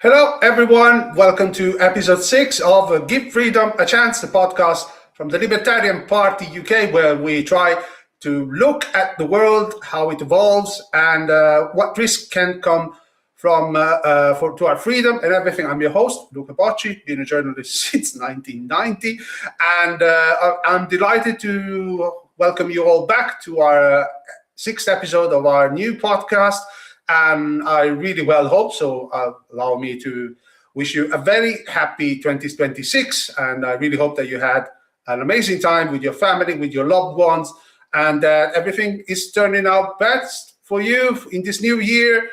Hello, everyone. Welcome to episode 6 of Give Freedom a Chance, the podcast from the Libertarian Party UK, where we try to look at the world, how it evolves, and what risk can come from to our freedom and everything. I'm your host, Luca Bocci, been a journalist since 1990, and I'm delighted to welcome you all back to our 6th episode of our new podcast. And I really well hope so. Allow me to wish you a very happy 2026. And I really hope that you had an amazing time with your family, with your loved ones, and that everything is turning out best for you in this new year.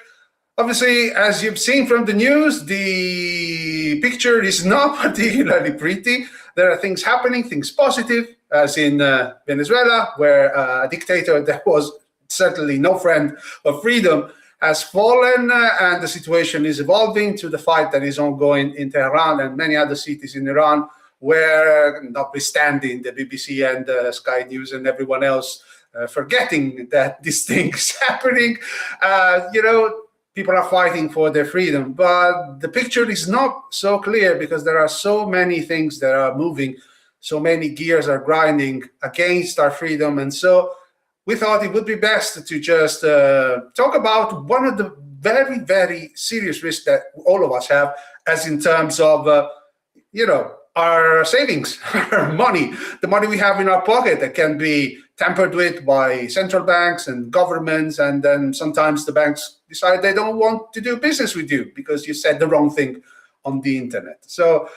Obviously, as you've seen from the news, the picture is not particularly pretty. There are things happening, things positive, as in Venezuela, where a dictator that was certainly no friend of freedom has fallen, and the situation is evolving to the fight that is ongoing in Tehran and many other cities in Iran, where, notwithstanding the BBC and Sky News and everyone else forgetting that this thing is happening, people are fighting for their freedom. But the picture is not so clear because there are so many things that are moving, so many gears are grinding against our freedom. And so we thought it would be best to just talk about one of the very, very serious risks that all of us have, as in terms of, our savings, our money, the money we have in our pocket that can be tampered with by central banks and governments. And then sometimes the banks decide they don't want to do business with you because you said the wrong thing on the internet. So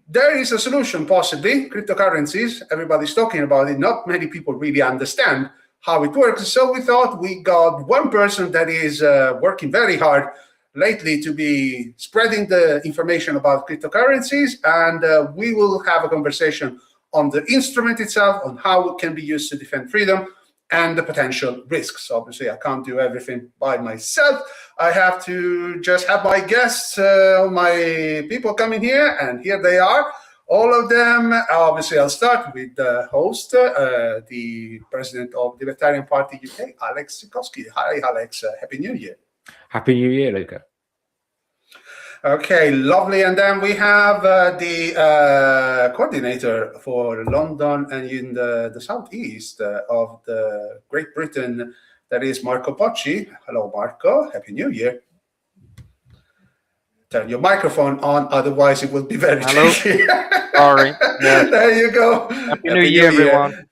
there is a solution, possibly, cryptocurrencies. Everybody's talking about it. Not many people really understand how it works. So we thought we got one person that is working very hard lately to be spreading the information about cryptocurrencies, and we will have a conversation on the instrument itself, on how it can be used to defend freedom, and the potential risks. Obviously, I can't do everything by myself. I have to just have my guests, my people coming here, and here they are. All of them. Obviously, I'll start with the host, the president of Libertarian Party UK, Alex Zychowski. Hi, Alex. Happy New Year. Happy New Year, Luca. Okay, lovely. And then we have the coordinator for London and in the southeast of the Great Britain, that is Marco Bocci. Hello, Marco. Happy New Year. Turn your microphone on, otherwise it will be very tricky. Sorry. Yeah. There you go. Happy New Year, everyone.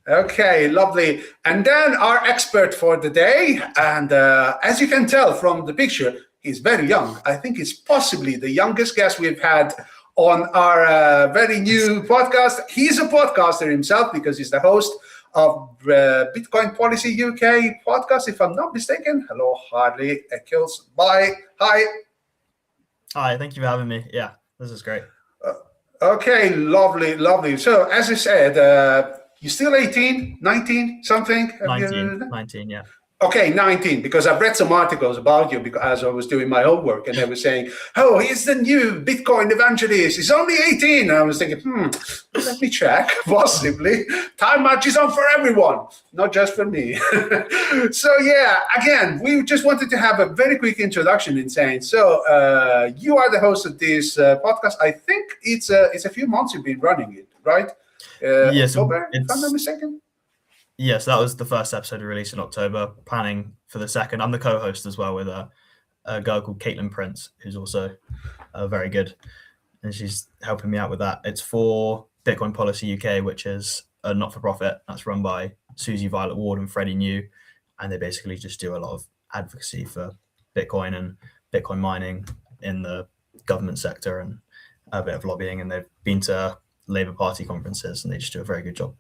Okay, lovely. And then our expert for the day, and as you can tell from the picture, he's very young. I think he's possibly the youngest guest we've had on our very new podcast. He's a podcaster himself because he's the host of Bitcoin Policy UK podcast, if I'm not mistaken. Hello, Harley Eching. Bye. Hi. Hi, thank you for having me. Yeah, this is great. Okay, lovely. So, as I said, you're still 18, 19, something? 19, yeah. Okay, 19, because I've read some articles about you as I was doing my homework, and they were saying, oh, he's the new Bitcoin evangelist. He's only 18. And I was thinking, let me check, possibly. Time matches on for everyone, not just for me. So, yeah, again, we just wanted to have a very quick introduction in saying, so you are the host of this podcast. I think it's a few months you've been running it, right? Yes, October, if I'm not mistaken. Yes, that was the first episode we released in October, planning for the second. I'm the co-host as well with a girl called Caitlin Prince, who's also very good, and she's helping me out with that. It's for Bitcoin Policy UK, which is a not-for-profit that's run by Susie Violet Ward and Freddie New, and they basically just do a lot of advocacy for Bitcoin and Bitcoin mining in the government sector and a bit of lobbying, and they've been to Labour Party conferences, and they just do a very good job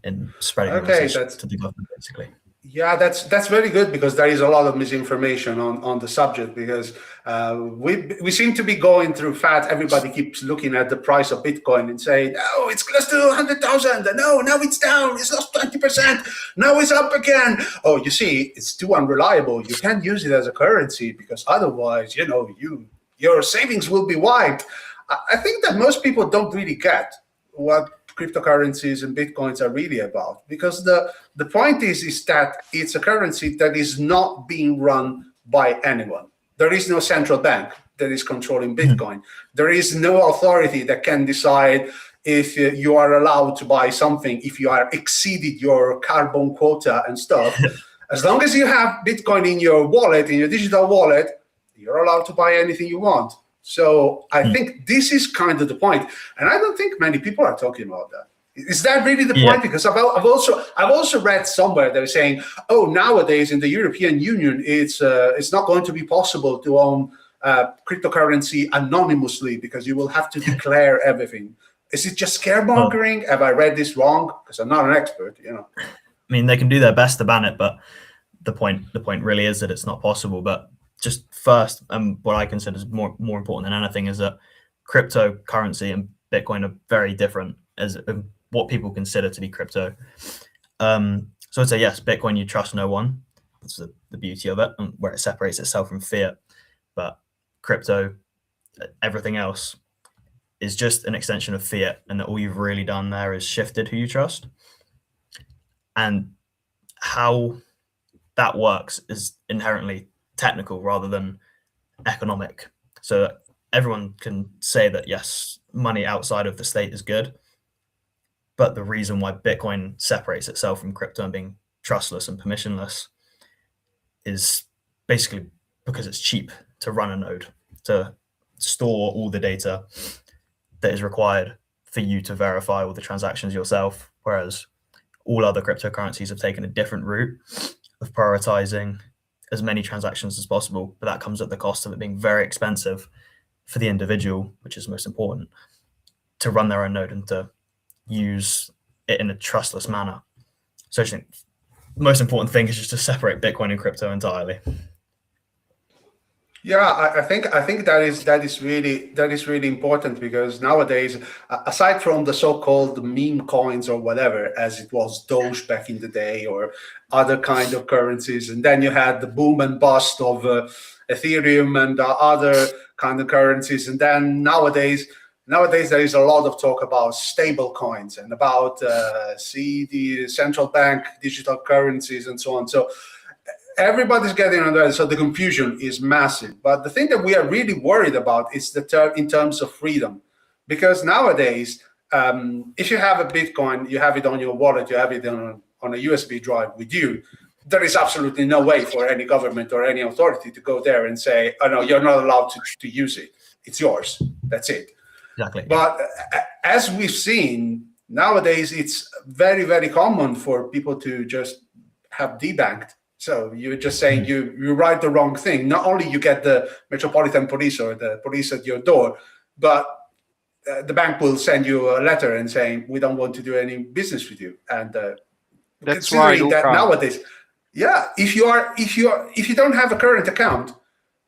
in spreading the message to the government, basically. Yeah, that's very good, because there is a lot of misinformation on the subject, because we seem to be going through fat. Everybody keeps looking at the price of Bitcoin and saying, oh, it's close to 100,000. No, now it's down. It's lost 20%. Now it's up again. Oh, you see, it's too unreliable. You can't use it as a currency because otherwise, your savings will be wiped. I think that most people don't really get what cryptocurrencies and Bitcoins are really about, because the point is that it's a currency that is not being run by anyone. There is no central bank. that is controlling Bitcoin. There is no authority that can decide if you are allowed to buy something, if you are exceeded your carbon quota and stuff. As long as you have Bitcoin in your wallet, in your digital wallet, you're allowed to buy anything you want. So I think this is kind of the point, and I don't think many people are talking about that. Is that really the point? Because I've also read somewhere they're saying, oh, nowadays in the European Union, it's not going to be possible to own cryptocurrency anonymously because you will have to declare everything. Is it just scaremongering? Have I read this wrong? Because I'm not an expert, I mean, they can do their best to ban it, but the point really is that it's not possible. But just first, what I consider is more important than anything is that cryptocurrency and Bitcoin are very different as what people consider to be crypto. So I'd say yes, Bitcoin, you trust no one. That's the beauty of it, and where it separates itself from fiat. But crypto, everything else is just an extension of fiat, and that all you've really done there is shifted who you trust. And how that works is inherently technical rather than economic. So everyone can say that, yes, money outside of the state is good. But the reason why Bitcoin separates itself from crypto and being trustless and permissionless is basically because it's cheap to run a node, to store all the data that is required for you to verify all the transactions yourself, whereas all other cryptocurrencies have taken a different route of prioritizing as many transactions as possible, but that comes at the cost of it being very expensive for the individual, which is most important, to run their own node and to use it in a trustless manner. So I think the most important thing is just to separate Bitcoin and crypto entirely. Yeah, I think that is really important, because nowadays, aside from the so-called meme coins or whatever, as it was Doge back in the day, or other kind of currencies, and then you had the boom and bust of Ethereum and other kind of currencies, and then nowadays there is a lot of talk about stable coins and about the central bank digital currencies and so on. So everybody's getting on that, so the confusion is massive. But the thing that we are really worried about is in terms of freedom, because nowadays, if you have a Bitcoin, you have it on your wallet, you have it on a USB drive with you, there is absolutely no way for any government or any authority to go there and say, oh no, you're not allowed to use it. It's yours. That's it. Exactly. But as we've seen, nowadays it's very, very common for people to just have debanked. So you're just saying you write the wrong thing. Not only you get the Metropolitan Police or the police at your door, but the bank will send you a letter and saying, we don't want to do any business with you. And that's why that nowadays, if you don't have a current account,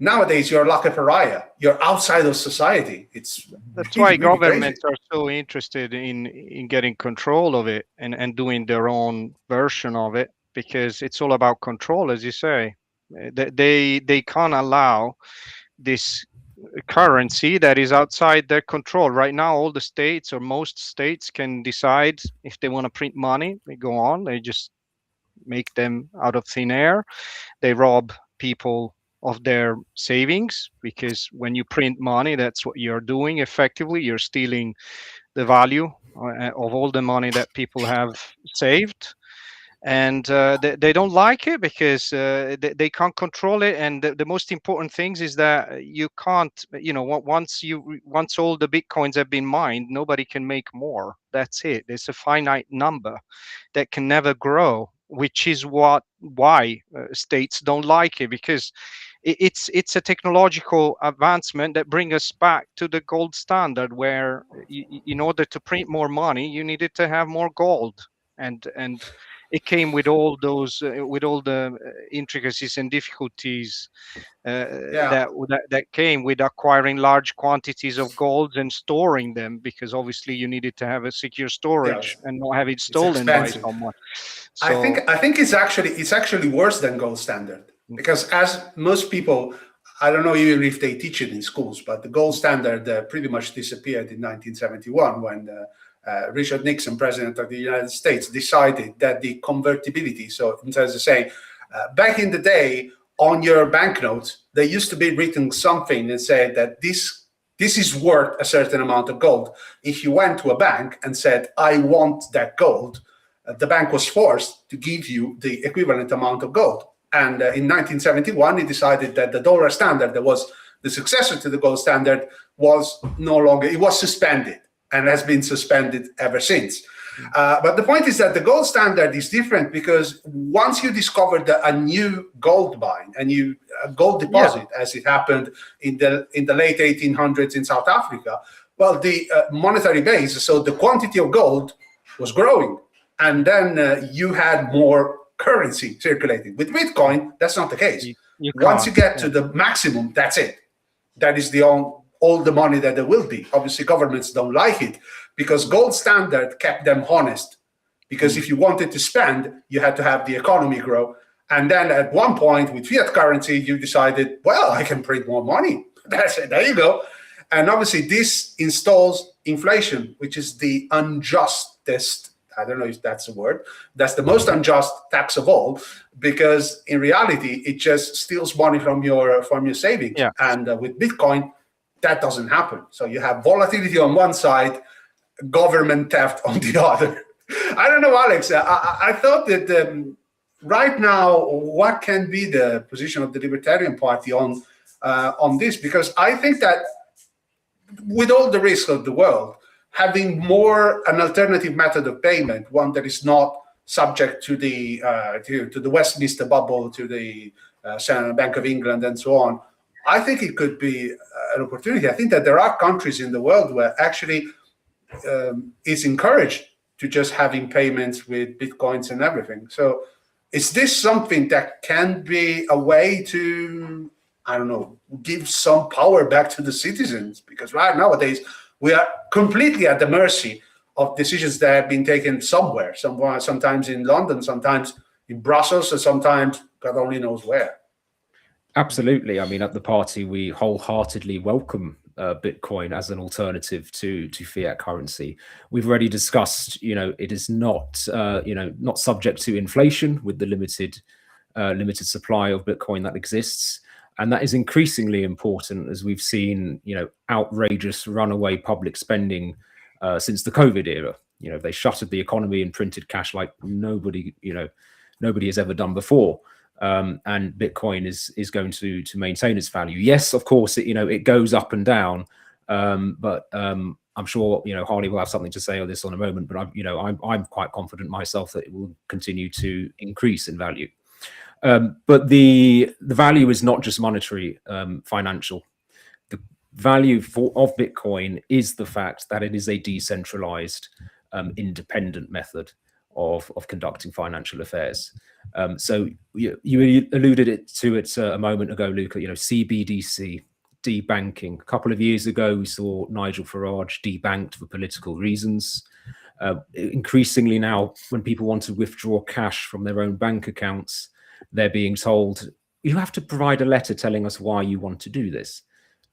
nowadays you're like a pariah. You're outside of society. That's why governments are so interested in getting control of it and doing their own version of it, because it's all about control, as you say. They can't allow this currency that is outside their control. Right now, all the states, or most states, can decide if they want to print money. They go on, they just make them out of thin air. They rob people of their savings, because when you print money, that's what you're doing effectively. You're stealing the value of all the money that people have saved. And they don't like it because they can't control it. And the most important things is that you can't, once all the Bitcoins have been mined, nobody can make more. That's it. There's a finite number that can never grow, which is why states don't like it, because it's a technological advancement that brings us back to the gold standard, where in order to print more money, you needed to have more gold, and it came with all those with all the intricacies and difficulties that came with acquiring large quantities of gold and storing them, because obviously you needed to have a secure storage and not have it stolen by someone. So, I think it's actually worse than gold standard, because as most people, I don't know even if they teach it in schools, but the gold standard pretty much disappeared in 1971 when Richard Nixon, president of the United States, decided that the convertibility, so in terms of saying, back in the day, on your banknotes, there used to be written something that said that this is worth a certain amount of gold. If you went to a bank and said, I want that gold, the bank was forced to give you the equivalent amount of gold. And in 1971, it decided that the dollar standard, that was the successor to the gold standard, was no longer, it was suspended and has been suspended ever since. But the point is that the gold standard is different because once you discovered a new gold mine, a gold deposit, as it happened in the late 1800s in South Africa, well, the monetary base, so the quantity of gold was growing. And then you had more currency circulating. With Bitcoin, that's not the case. Once you get to the maximum, that's it. That is all the money that there will be. Obviously, governments don't like it because gold standard kept them honest. Because if you wanted to spend, you had to have the economy grow. And then at one point with fiat currency, you decided, well, I can print more money. That's it. There you go. And obviously, this installs inflation, which is the unjustest. I don't know if that's a word. That's the most unjust tax of all, because in reality, it just steals money from your savings. Yeah. And with Bitcoin, that doesn't happen. So you have volatility on one side, government theft on the other. I don't know, Alex. I thought that right now, what can be the position of the Libertarian Party on this? Because I think that with all the risk of the world, having an alternative method of payment, one that is not subject to the Westminster bubble, to the Bank of England, and so on, I think it could be an opportunity. I think that there are countries in the world where actually it's encouraged to just having payments with Bitcoins and everything. So is this something that can be a way to, I don't know, give some power back to the citizens? Because nowadays, we are completely at the mercy of decisions that have been taken somewhere, sometimes in London, sometimes in Brussels, or sometimes God only knows where. Absolutely. I mean, at the party, we wholeheartedly welcome Bitcoin as an alternative to fiat currency. We've already discussed, it is not, not subject to inflation with the limited supply of Bitcoin that exists. And that is increasingly important as we've seen, outrageous runaway public spending since the COVID era. They shuttered the economy and printed cash like nobody has ever done before. And Bitcoin is going to maintain its value. Yes, of course, it goes up and down, but I'm sure Harley will have something to say on this in a moment. But I'm quite confident myself that it will continue to increase in value. But the value is not just monetary, financial. The value of Bitcoin is the fact that it is a decentralized, independent method of conducting financial affairs. So you alluded to it a moment ago, Luca. CBDC, debanking. A couple of years ago, we saw Nigel Farage debanked for political reasons. Increasingly now, when people want to withdraw cash from their own bank accounts, they're being told, you have to provide a letter telling us why you want to do this.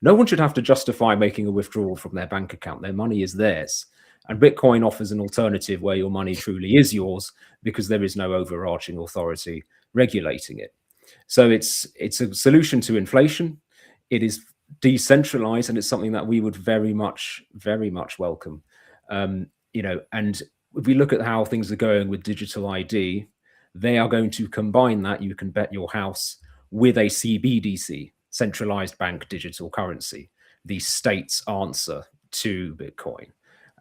No one should have to justify making a withdrawal from their bank account. Their money is theirs. And Bitcoin offers an alternative where your money truly is yours because there is no overarching authority regulating it. So it's a solution to inflation. It is decentralized, and it's something that we would very much welcome. And if we look at how things are going with digital ID, they are going to combine that, you can bet your house, with a CBDC, centralized bank digital currency, the state's answer to Bitcoin.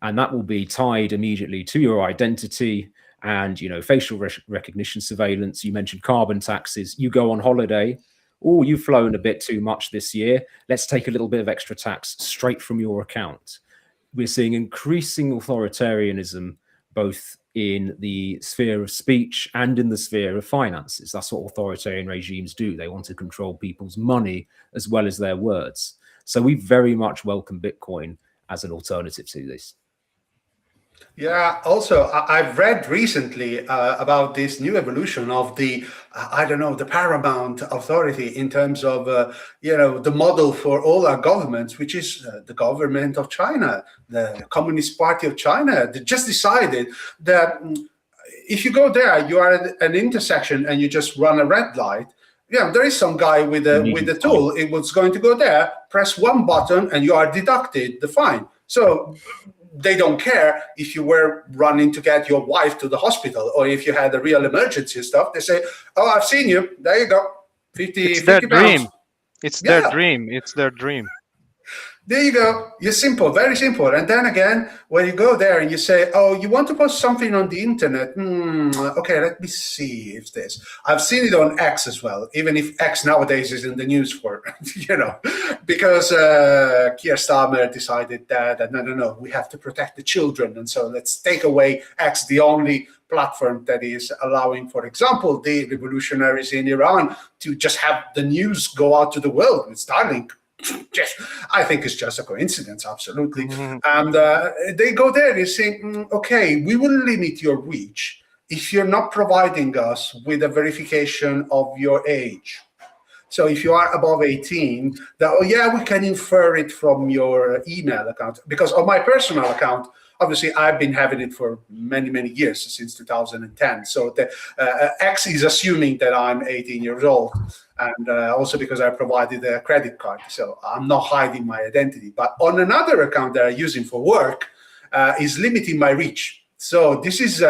And that will be tied immediately to your identity and, facial recognition surveillance. You mentioned carbon taxes. You go on holiday, oh, you've flown a bit too much this year. Let's take a little bit of extra tax straight from your account. We're seeing increasing authoritarianism, both in the sphere of speech and in the sphere of finances. That's what authoritarian regimes do. They want to control people's money as well as their words. So we very much welcome Bitcoin as an alternative to this. Yeah, also, I've read recently about this new evolution of the paramount authority in terms of, the model for all our governments, which is the government of China, the Communist Party of China. They just decided that if you go there, you are at an intersection and you just run a red light, Yeah, there is some guy with a tool. It was going to go there, press one button, and you are deducted the fine. So they don't care if you were running to get your wife to the hospital or if you had a real emergency and stuff. They say, "Oh, I've seen you. There you go, 50, It's 50 their pounds." dream. It's their dream. It's their dream. There you go. You're simple, very simple. And then again, when you go there and you say, "Oh, you want to post something on the internet? Okay, let me see if this." I've seen it on X as well, even if X nowadays is in the news for, because Keir Starmer decided that no, we have to protect the children. And so let's take away X, the only platform that is allowing, for example, the revolutionaries in Iran to just have the news go out to the world with Starlink. Yes, I think it's just a coincidence, absolutely. And they go there, they say, okay, we will limit your reach if you're not providing us with a verification of your age. So if you are above 18, we can infer it from your email account. Because on my personal account, obviously, I've been having it for many, many years, since 2010. So the X is assuming that I'm 18 years old. And also because I provided a credit card. So I'm not hiding my identity. But on another account that I'm using for work is limiting my reach. So this is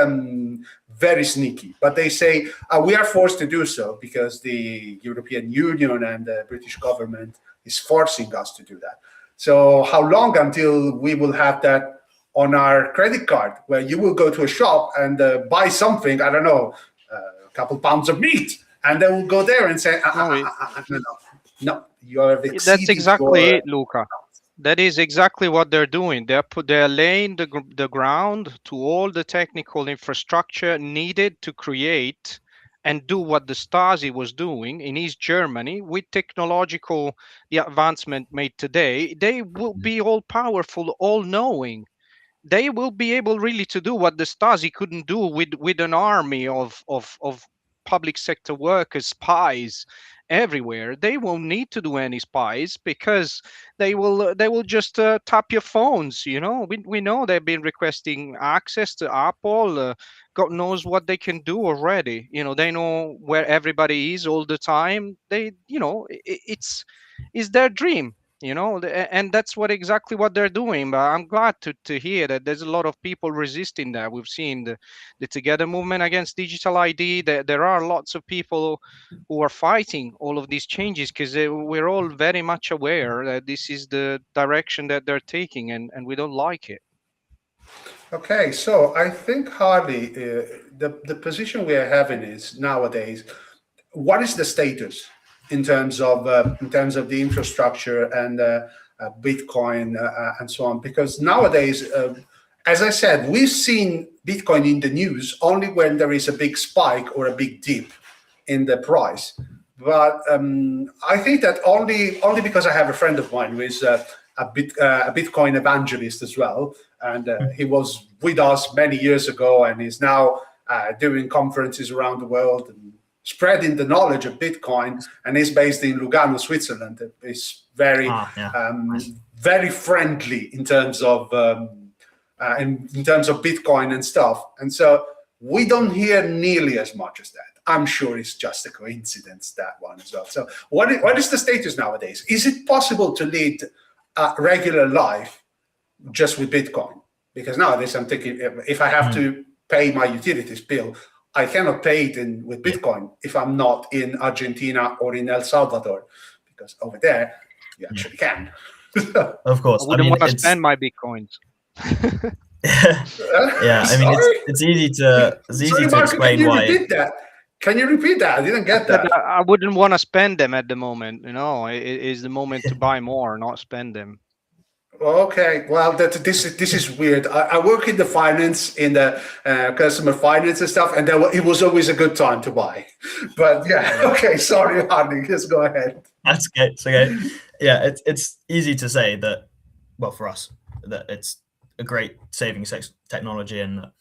very sneaky. But they say we are forced to do so because the European Union and the British government is forcing us to do that. So how long until we will have that on our credit card, where you will go to a shop and buy something, I don't know, a couple pounds of meat, and they will go there and say, no, you are exceeding. That's exactly it, Luca. That is exactly what they're doing. They're laying the ground to all the technical infrastructure needed to create and do what the Stasi was doing in East Germany with the advancement made today. They will be all powerful, all knowing. They will be able really to do what the Stasi couldn't do with an army of public sector workers, spies everywhere. They won't need to do any spies because they will just tap your phones. We know they've been requesting access to Apple. God knows what they can do already. They know where everybody is all the time. It's their dream. And that's exactly what they're doing. But I'm glad to hear that there's a lot of people resisting that. We've seen the Together movement against digital ID. There are lots of people who are fighting all of these changes because we're all very much aware that this is the direction that they're taking, and we don't like it. Okay, so I think, Harley, the position we are having is nowadays, what is the status in terms of the infrastructure and Bitcoin and so on? Because nowadays, as I said, we've seen Bitcoin in the news only when there is a big spike or a big dip in the price. But I think that only because I have a friend of mine who is a Bitcoin evangelist as well, and he was with us many years ago, and is now doing conferences around the world and spreading the knowledge of Bitcoin, and is based in Lugano, Switzerland. It's very, very friendly in terms of Bitcoin and stuff. And so we don't hear nearly as much as that. I'm sure it's just a coincidence, that one as well. So what is the status nowadays? Is it possible to lead a regular life just with Bitcoin? Because nowadays I'm thinking, if I have to pay my utilities bill, I cannot pay it with Bitcoin if I'm not in Argentina or in El Salvador, because over there you actually can. Of course. I wouldn't want to spend my Bitcoins. Yeah, I mean, it's easy to explain why. Can you repeat that? I didn't get that. I wouldn't want to spend them at the moment. It is the moment to buy more, not spend them. Okay, well, this is weird. I work in the finance, in the customer finance and stuff, and it was always a good time to buy. But yeah, okay, sorry, Harley, just go ahead. That's okay. It's okay. Yeah, it's easy to say that, well, for us, that it's a great savings technology and that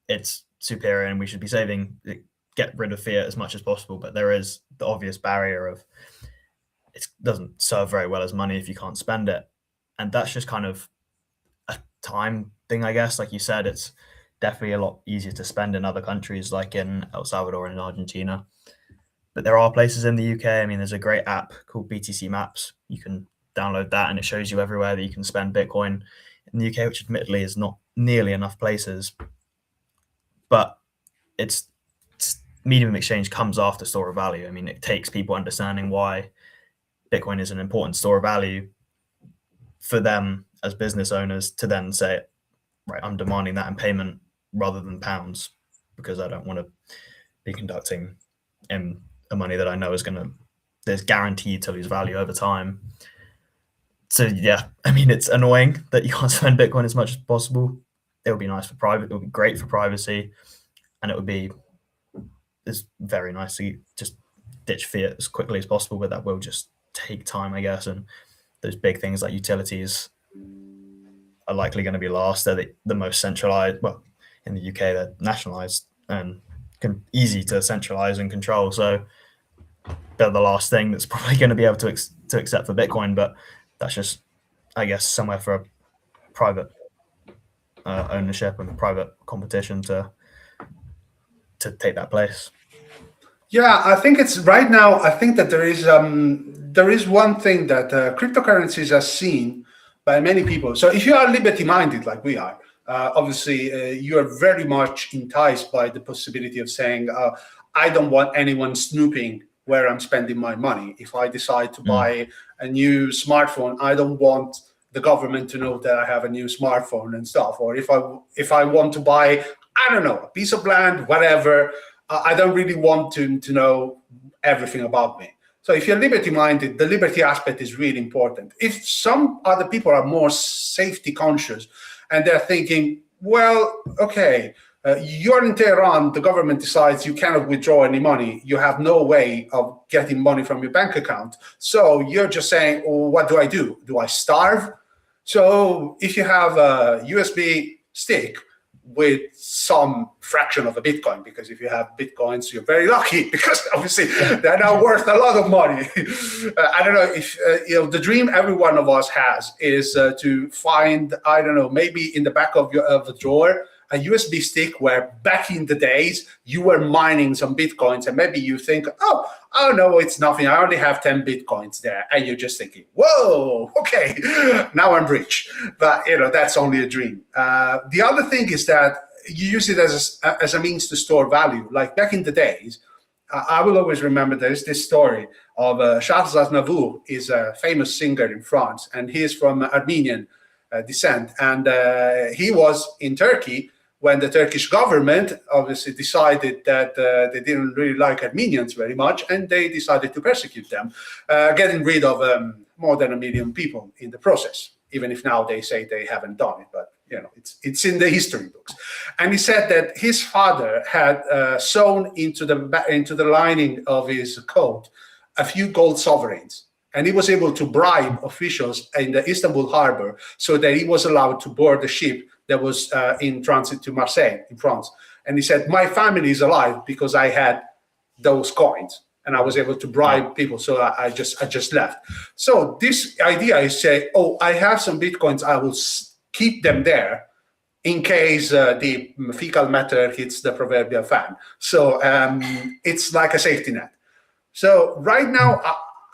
it's superior, and we should be get rid of fiat as much as possible. But there is the obvious barrier of it doesn't serve very well as money if you can't spend it. And that's just kind of a time thing, I guess. Like you said, it's definitely a lot easier to spend in other countries, like in El Salvador and in Argentina. But there are places in the UK. I mean, there's a great app called BTC Maps. You can download that, and it shows you everywhere that you can spend Bitcoin in the UK, which admittedly is not nearly enough places. But it's medium of exchange comes after store of value. I mean, it takes people understanding why Bitcoin is an important store of value for them as business owners to then say, right, I'm demanding that in payment rather than pounds, because I don't want to be conducting in a money that I know is there's guaranteed to lose value over time. So yeah, I mean, it's annoying that you can't spend Bitcoin as much as possible. It would be nice for private, it would be great for privacy, and it's very nice to just ditch fiat as quickly as possible, but that will just take time, I guess. And those big things like utilities are likely going to be last. They're the most centralized. Well, in the UK, they're nationalized and easy to centralize and control. So they're the last thing that's probably going to be able to accept for Bitcoin. But that's just, I guess, somewhere for private ownership and private competition to take that place. Yeah, I think it's right now. I think that there is one thing that cryptocurrencies are seen by many people. So if you are liberty-minded like we are, obviously you are very much enticed by the possibility of saying, I don't want anyone snooping where I'm spending my money. If I decide to buy a new smartphone, I don't want the government to know that I have a new smartphone and stuff. Or if I want to buy, I don't know, a piece of land, whatever, I don't really want to know everything about me. So if you're liberty-minded, the liberty aspect is really important. If some other people are more safety conscious and they're thinking, well, okay, you're in Tehran, the government decides you cannot withdraw any money. You have no way of getting money from your bank account. So you're just saying, oh, what do I do? Do I starve? So if you have a USB stick with some fraction of a Bitcoin, because if you have Bitcoins, you're very lucky, because obviously they're now worth a lot of money. I don't know if, the dream every one of us has is to find, I don't know, maybe in the back of the drawer, a USB stick where back in the days you were mining some Bitcoins, and maybe you think, oh no, it's nothing. I only have 10 Bitcoins there. And you're just thinking, whoa, okay, now I'm rich. But, that's only a dream. The other thing is that you use it as a means to store value. Like back in the days, I will always remember there's this story of Charles Aznavour, is a famous singer in France, and he is from Armenian descent. And he was in Turkey when the Turkish government obviously decided that they didn't really like Armenians very much, and they decided to persecute them, getting rid of more than 1 million people in the process, even if now they say they haven't done it, but it's in the history books. And he said that his father had sewn into the lining of his coat a few gold sovereigns, and he was able to bribe officials in the Istanbul harbor so that he was allowed to board the ship that was in transit to Marseille in France. And he said, my family is alive because I had those coins and I was able to bribe people. So I just left. So this idea is say, oh, I have some Bitcoins, I will keep them there in case the fecal matter hits the proverbial fan. So it's like a safety net. So right now,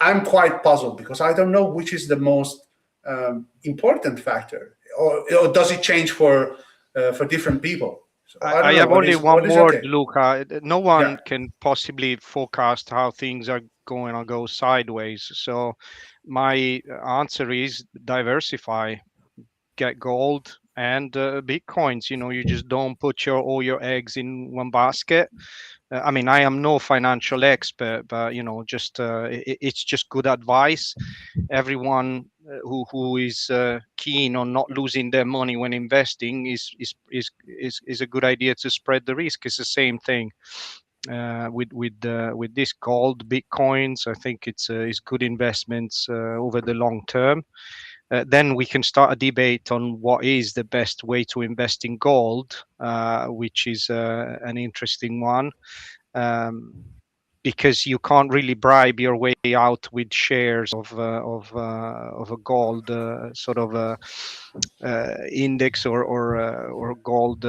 I'm quite puzzled because I don't know which is the most important factor, or does it change for different people? So I have only one word, Luca. No one can possibly forecast how things are going to go sideways. So my answer is diversify, get gold and Bitcoins. You just don't put all your eggs in one basket. I mean, I am no financial expert, but it's just good advice. Everyone who is keen on not losing their money when investing is a good idea to spread the risk. It's the same thing with this gold, Bitcoins. I think it's good investments over the long term. Then we can start a debate on what is the best way to invest in gold, which is an interesting one, because you can't really bribe your way out with shares of a gold index or gold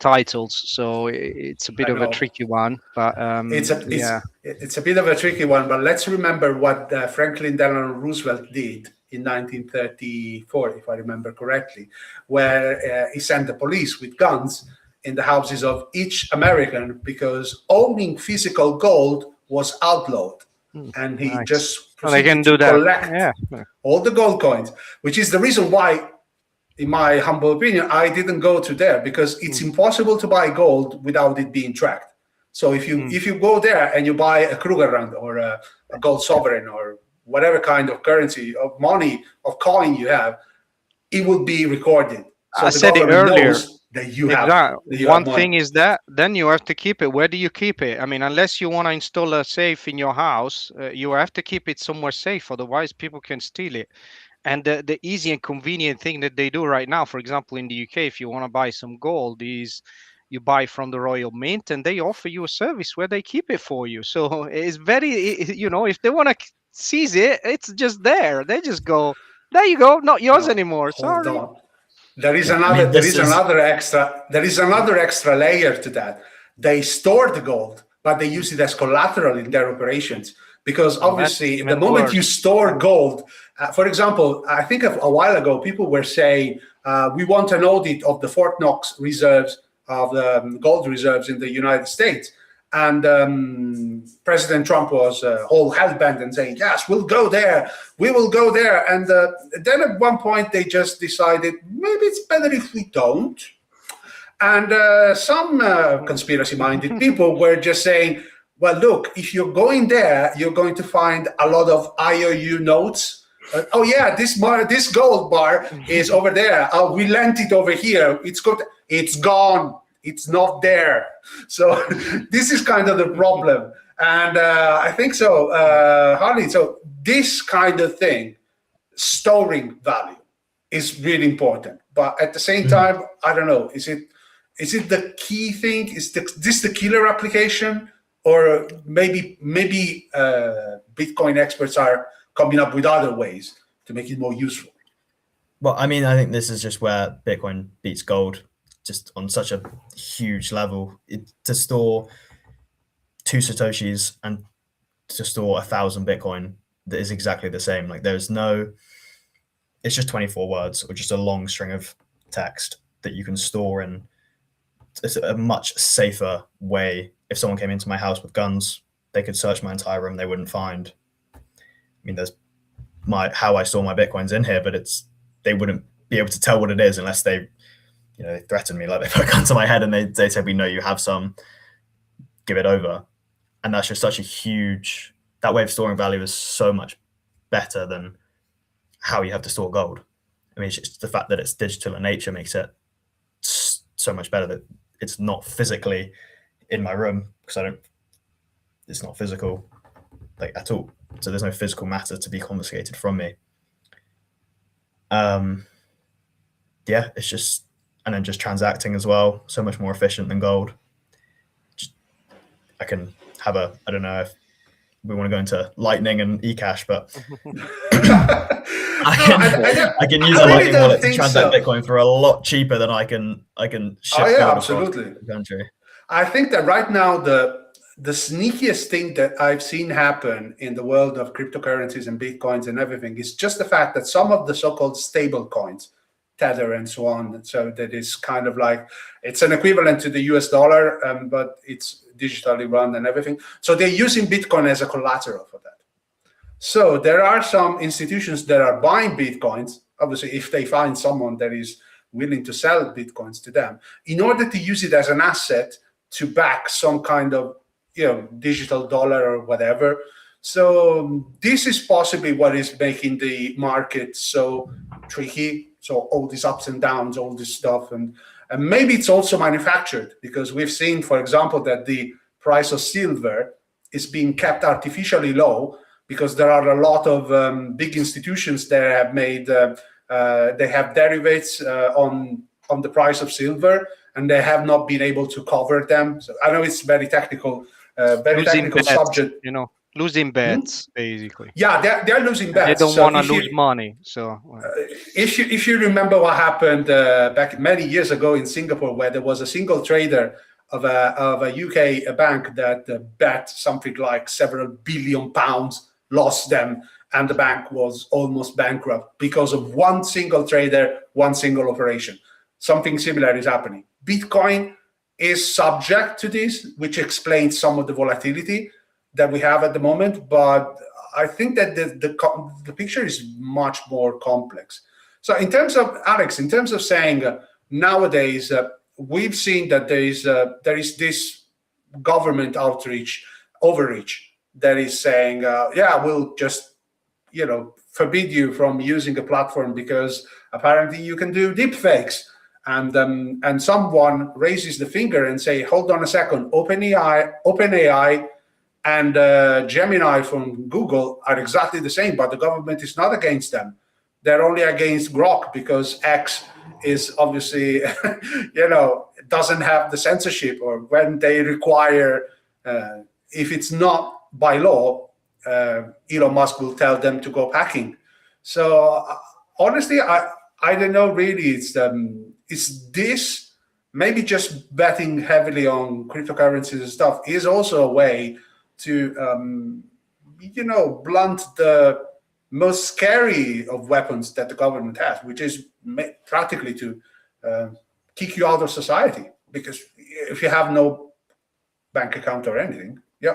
titles, so it's a bit of a tricky one. But it's a bit of a tricky one. But let's remember what Franklin Delano Roosevelt did in 1934, if I remember correctly, where he sent the police with guns in the houses of each American because owning physical gold was outlawed. And he just proceeded to collect all the gold coins, which is the reason why, in my humble opinion, I didn't go to there, because it's impossible to buy gold without it being tracked. So if you go there and you buy a Krugerrand or a gold sovereign or whatever kind of currency, of money, of coin you have, it will be recorded. So I said it earlier. That you have one thing is that then you have to keep it. Where do you keep it? I mean, unless you want to install a safe in your house, you have to keep it somewhere safe. Otherwise, people can steal it. And the easy and convenient thing that they do right now, for example, in the UK, if you want to buy some gold, is you buy from the Royal Mint, and they offer you a service where they keep it for you. So it's very, if they want to seize it, it's just there. They just go, there you go, not yours anymore. Sorry. On. There is another extra layer to that. They store the gold, but they use it as collateral in their operations. Because obviously, the moment you store gold, for example, I think a while ago, people were saying, we want an audit of the Fort Knox reserves, of the gold reserves in the United States. And President Trump was all hell-bent and saying, yes, we'll go there. We will go there. And then at one point, they just decided, maybe it's better if we don't. And some conspiracy-minded people were just saying, well, look, if you're going there, you're going to find a lot of IOU notes. Oh, yeah, this gold bar is over there. We lent it over here. It's good. It's gone. It's not there. So this is kind of the problem. And I think so, Harley, so this kind of thing, storing value, is really important. But at the same time, I don't know, is it the key thing? Is this the killer application? Or maybe Bitcoin experts are coming up with other ways to make it more useful? Well, I mean, I think this is just where Bitcoin beats gold, just on such a huge level. To store 2 Satoshis and to store 1,000 Bitcoin, that is exactly the same. Like it's just 24 words or just a long string of text that you can store in. It's a much safer way. If someone came into my house with guns, they could search my entire room, they wouldn't find. I mean, there's how I store my Bitcoins in here, but they wouldn't be able to tell what it is unless they threaten me, like they put a gun to my head and they said, we know you have some, give it over. And that's just such a huge, that way of storing value is so much better than how you have to store gold. I mean, it's just the fact that it's digital in nature makes it so much better, that it's not physically in my room, because it's not physical like at all. So there's no physical matter to be confiscated from me. Yeah, it's just, and then just transacting as well, so much more efficient than gold. I can have I don't know if we want to go into Lightning and eCash, but I can use a Lightning wallet to transact Bitcoin for a lot cheaper than I can ship gold across the country. I think that right now the sneakiest thing that I've seen happen in the world of cryptocurrencies and Bitcoins and everything is just the fact that some of the so-called stable coins, Tether and so on, so that is kind of like, it's an equivalent to the US dollar, but it's digitally run and everything. So they're using Bitcoin as a collateral for that. So there are some institutions that are buying Bitcoins, obviously if they find someone that is willing to sell Bitcoins to them, in order to use it as an asset to back some kind of digital dollar or whatever. So this is possibly what is making the market so tricky. So all these ups and downs, all this stuff, and maybe it's also manufactured, because we've seen, for example, that the price of silver is being kept artificially low because there are a lot of big institutions that have made they have derivatives on the price of silver, and they have not been able to cover them. So I know it's very technical subject. losing bets, basically. Yeah, they're losing bets. They don't So want to if you- lose money. So if you remember what happened back many years ago in Singapore, where there was a single trader of a UK bank that bet something like several billion pounds, lost them, and the bank was almost bankrupt because of one single trader, one single operation. Something similar is happening. Bitcoin is subject to this, which explains some of the volatility that we have at the moment, but I think that the picture is much more complex. So in terms of, Alex, in terms of saying nowadays, we've seen that there is this government overreach that is saying, yeah, we'll just, forbid you from using a platform because apparently you can do deep fakes. And someone raises the finger and say, hold on a second, OpenAI and Gemini from Google are exactly the same, but the government is not against them. They're only against Grok because X is obviously, doesn't have the censorship, or when they require, if it's not by law, Elon Musk will tell them to go packing. So honestly, I don't know really. It's this, maybe just betting heavily on cryptocurrencies and stuff is also a way to, blunt the most scary of weapons that the government has, which is practically to kick you out of society, because if you have no bank account or anything, yeah.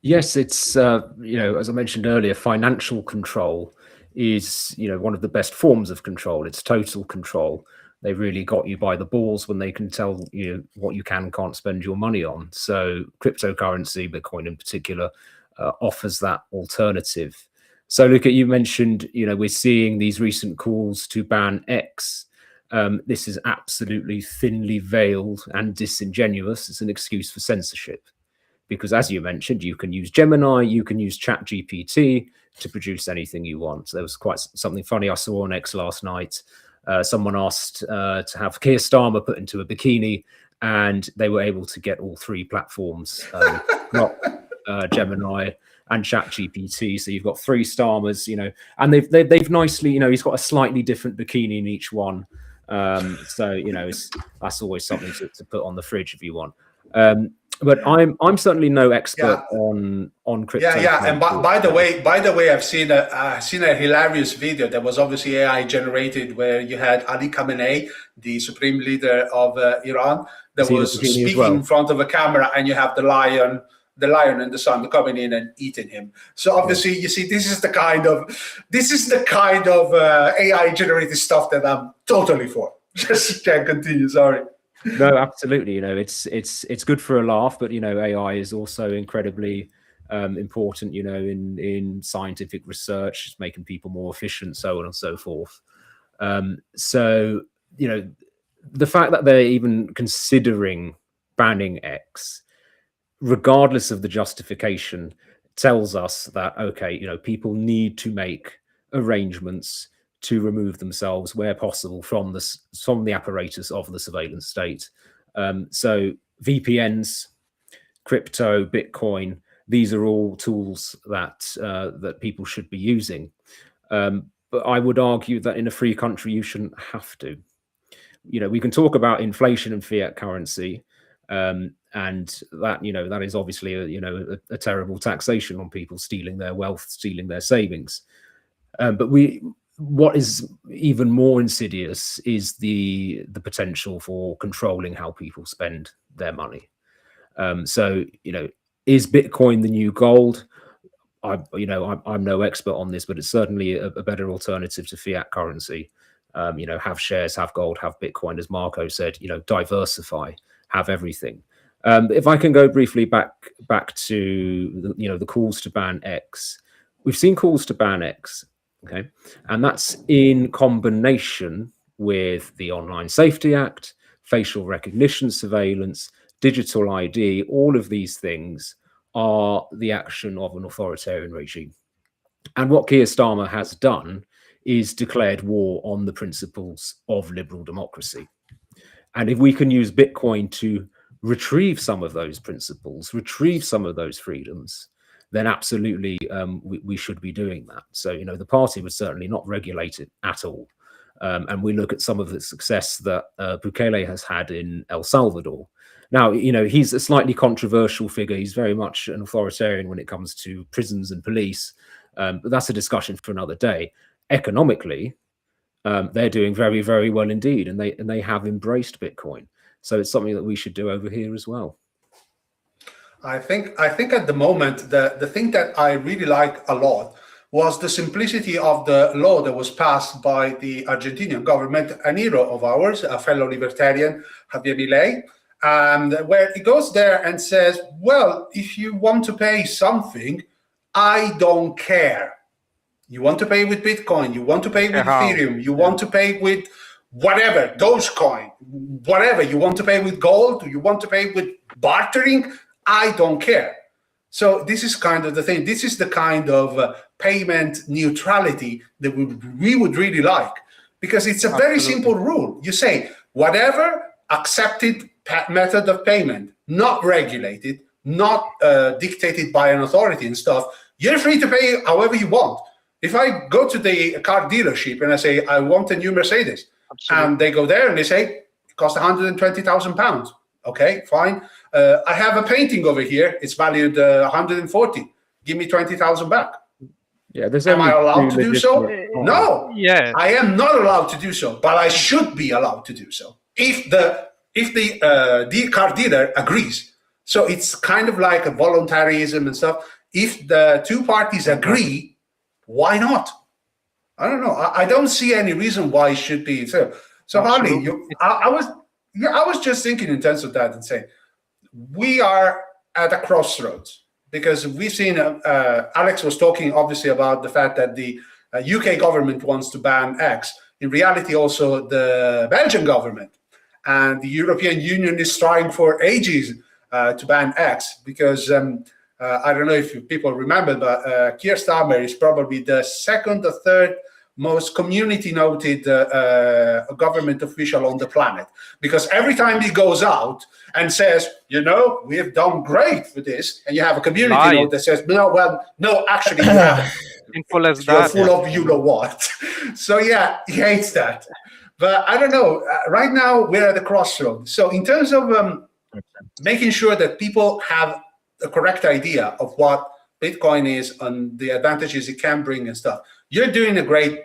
Yes, it's, as I mentioned earlier, financial control is, one of the best forms of control. It's total control. They really got you by the balls when they can tell you what you can and can't spend your money on. So cryptocurrency, Bitcoin in particular, offers that alternative. So Luca, you mentioned, we're seeing these recent calls to ban X. This is absolutely thinly veiled and disingenuous. It's an excuse for censorship. Because as you mentioned, you can use Gemini, you can use ChatGPT to produce anything you want. So there was quite something funny I saw on X last night. Someone asked to have Keir Starmer put into a bikini, and they were able to get all three platforms, not Gemini and ChatGPT. So you've got three Starmers, and they've nicely, he's got a slightly different bikini in each one. So that's always something to put on the fridge if you want. But I'm certainly no expert on crypto. Yeah. And by the way, I've seen a hilarious video that was obviously AI generated, where you had Ali Khamenei, the supreme leader of Iran, that was speaking in front of a camera, and you have the lion and the sun coming in and eating him. So obviously, you see, this is the kind of AI generated stuff that I'm totally for. Just can't continue. Sorry. No, absolutely. It's good for a laugh, but AI is also incredibly important. In scientific research, it's making people more efficient, so on and so forth. So the fact that they're even considering banning X, regardless of the justification, tells us that people need to make arrangements to remove themselves where possible from the apparatus of the surveillance state. So VPNs, crypto, Bitcoin, these are all tools that people should be using. But I would argue that in a free country, you shouldn't have to. We can talk about inflation and fiat currency, and that is obviously a terrible taxation on people stealing their wealth, stealing their savings. But what is even more insidious is the potential for controlling how people spend their money. So is Bitcoin the new gold? I'm no expert on this, but it's certainly a better alternative to fiat currency. Have shares, have gold, have Bitcoin, as Marco said. Diversify, have everything. If I can go briefly back to the calls to ban X, we've seen calls to ban X. Okay, and that's in combination with the Online Safety Act, facial recognition surveillance, digital ID. All of these things are the action of an authoritarian regime. And what Keir Starmer has done is declared war on the principles of liberal democracy. And if we can use Bitcoin to retrieve some of those principles, retrieve some of those freedoms, then absolutely we should be doing that. So, you know, the party would certainly not regulate it at all. And we look at some of the success that Bukele has had in El Salvador. Now, you know, he's a slightly controversial figure. He's very much an authoritarian when it comes to prisons and police. But that's a discussion for another day. Economically, they're doing very, very well indeed, and they have embraced Bitcoin. So it's something that we should do over here as well. I think at the moment the thing that I really like a lot was the simplicity of the law that was passed by the Argentinian government, an hero of ours, a fellow libertarian, Javier Milei, and where he goes there and says, well, if you want to pay something, I don't care. You want to pay with Bitcoin, you want to pay with Ethereum, you want to pay with whatever, Dogecoin, whatever, you want to pay with gold, you want to pay with bartering, I don't care. So this is kind of the thing. This is the kind of payment neutrality that we would really like, because it's a very simple rule. You say, whatever accepted method of payment, not regulated, not dictated by an authority and stuff, you're free to pay however you want. If I go to the car dealership and I say, I want a new Mercedes, and they go there and they say, it costs £120,000. Okay, fine. I have a painting over here. It's valued 140. Give me 20,000 back. Yeah, am I allowed to do so? No. Yeah, I am not allowed to do so, but I should be allowed to do so if the car dealer agrees. So it's kind of like a voluntarism and stuff. If the two parties agree, why not? I don't know. I don't see any reason why it should be so. So Harley, I was just thinking in terms of that and saying, we are at a crossroads, because we've seen, Alex was talking obviously about the fact that the UK government wants to ban X. In reality, also the Belgian government and the European Union is trying for ages to ban X, because I don't know if people remember, but Keir Starmer is probably the second or third most community noted government official on the planet, because every time he goes out and says, you know, we have done great for this, and you have a community note that says, no, actually, you haven't. You're full of you know what. So yeah, he hates that. But I don't know. Right now we're at the crossroads. So in terms of making sure that people have a correct idea of what Bitcoin is and the advantages it can bring and stuff, you're doing a great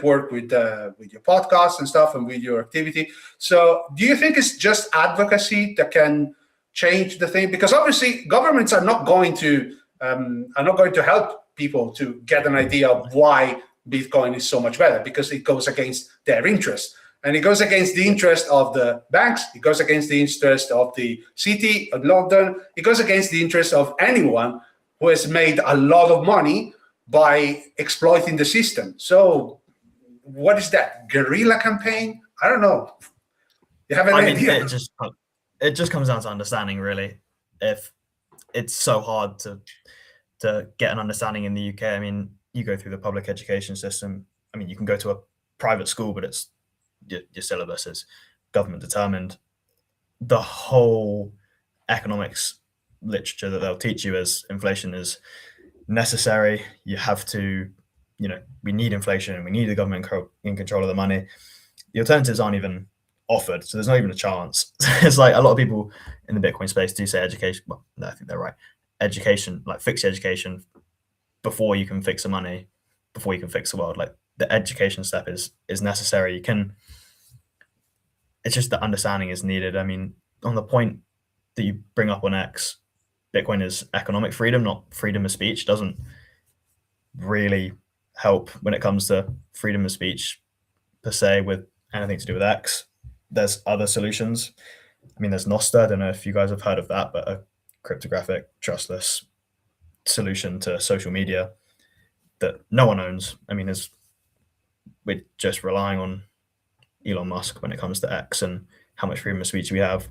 work with your podcast and stuff and with your activity. So do you think it's just advocacy that can change the thing? Because obviously governments are not going to help people to get an idea of why Bitcoin is so much better, because it goes against their interest. And it goes against the interest of the banks. It goes against the interest of the city of London. It goes against the interest of anyone who has made a lot of money by exploiting the system. So what is that? Guerrilla campaign? I don't know. You have an idea? It just comes down to understanding, really. If it's so hard to get an understanding in the UK, I mean, you go through the public education system. I mean, you can go to a private school, but it's your syllabus is government determined. The whole economics literature that they'll teach you is inflation is necessary. You have to, we need inflation and we need the government in control of the money. The alternatives aren't even offered, so there's not even a chance. It's like a lot of people in the Bitcoin space do say education. Well, no, I think they're right. Education, like fix the education before you can fix the money, before you can fix the world. Like the education step is necessary. It's just the understanding is needed. I mean, on the point that you bring up on X, Bitcoin is economic freedom, not freedom of speech. Doesn't really help when it comes to freedom of speech per se with anything to do with X. There's other solutions. I mean, there's Nostr. I don't know if you guys have heard of that, but a cryptographic, trustless solution to social media that no one owns. I mean, we're just relying on Elon Musk when it comes to X and how much freedom of speech we have.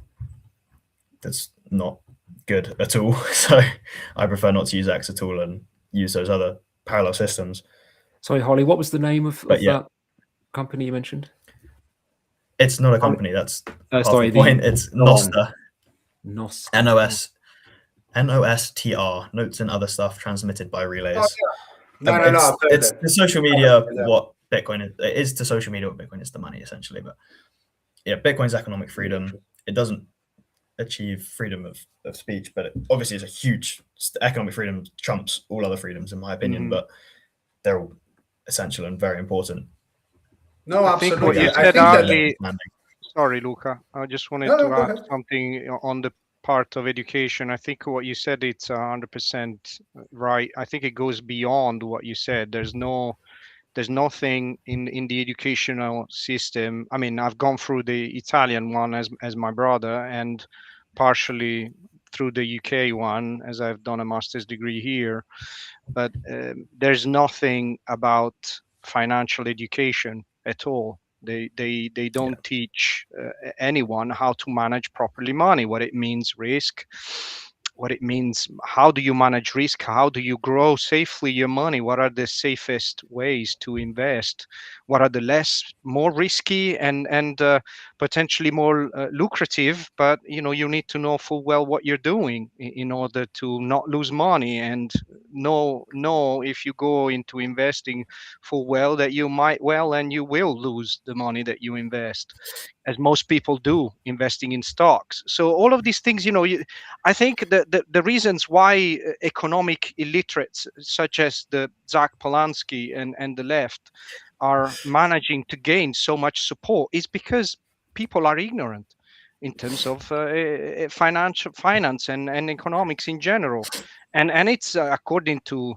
That's not good at all. So I prefer not to use X at all and use those other parallel systems. Sorry, Harley, what was the name of that company you mentioned? It's not a company. That's sorry, the point. It's Nostr. NOSTR, notes and other stuff transmitted by relays. Oh, yeah. No. It's the social media what Bitcoin is. It is to social media what Bitcoin is to money, essentially. But yeah, Bitcoin's economic freedom. It doesn't achieve freedom of speech, but it obviously is a huge economic freedom trumps all other freedoms, in my opinion. But they're all essential and very important. No, absolutely. Sorry, Luca. I just wanted to add something on the part of education. I think what you said, it's 100% right. I think it goes beyond what you said. There's nothing in the educational system. I mean, I've gone through the Italian one as my brother, and partially through the UK one, as I've done a master's degree here. But there's nothing about financial education at all. They don't teach anyone how to manage properly money, what it means risk, what it means, how do you manage risk, how do you grow safely your money, what are the safest ways to invest, what are the more risky and potentially more lucrative, but you need to know full well what you're doing in order to not lose money, and know if you go into investing full well that you might and you will lose the money that you invest, as most people do investing in stocks. So all of these things, I think that the reasons why economic illiterates such as the Zach Polanski and the left are managing to gain so much support is because people are ignorant in terms of finance and economics in general, and it's according to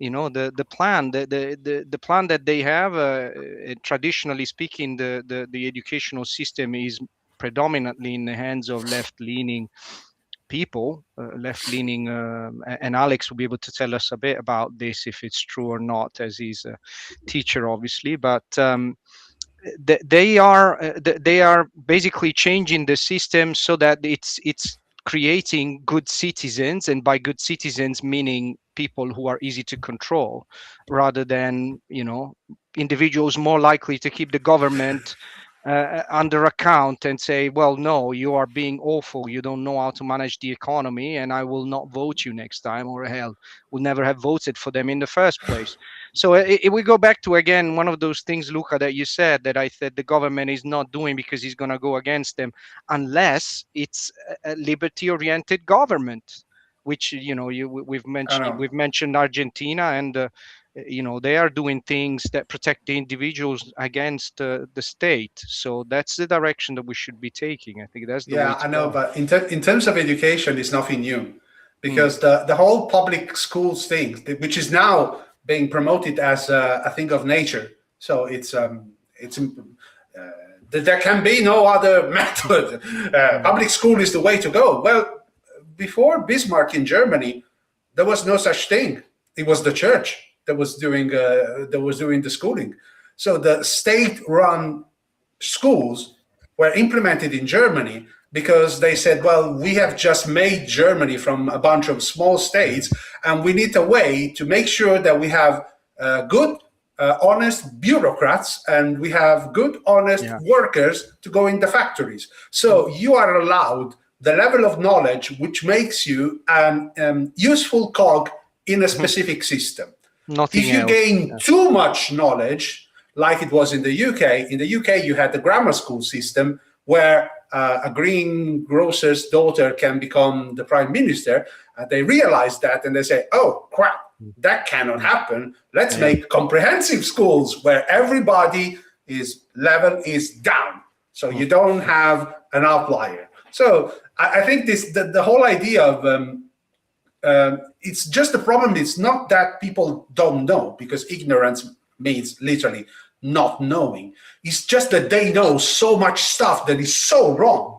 the plan, the plan that they have. Traditionally speaking, the educational system is predominantly in the hands of left-leaning people, left-leaning, and Alex will be able to tell us a bit about this if it's true or not, as he's a teacher, obviously. But they are basically changing the system so that it's creating good citizens, and by good citizens meaning people who are easy to control, rather than individuals more likely to keep the government under account and say, well, no, you are being awful, you don't know how to manage the economy, and I will not vote you next time, or hell, would never have voted for them in the first place. So if we go back to, again, one of those things, Luca, that you said, that I said the government is not doing because he's going to go against them, unless it's a liberty-oriented government, which we've mentioned Argentina, and they are doing things that protect the individuals against the state. So that's the direction that we should be taking. I think that's the way to I know, go. but in terms of education, it's nothing new, because the whole public schools thing, which is now being promoted as a thing of nature. So there can be no other method. Public school is the way to go. Well, before Bismarck in Germany, there was no such thing. It was the church that was doing the schooling. So the state-run schools were implemented in Germany because they said, well, we have just made Germany from a bunch of small states, and we need a way to make sure that we have good, honest bureaucrats, and we have good, honest workers to go in the factories. So you are allowed the level of knowledge which makes you an useful cog in a specific system. Nothing if you else. gain too much knowledge, like it was in the UK you had the grammar school system where a greengrocer's daughter can become the prime minister. They realize that and they say, oh, crap, that cannot happen. Let's make comprehensive schools where everybody level is down. So you don't have an outlier. So I think the whole idea of it's just the problem. It's not that people don't know, because ignorance means literally not knowing. It's just that they know so much stuff that is so wrong.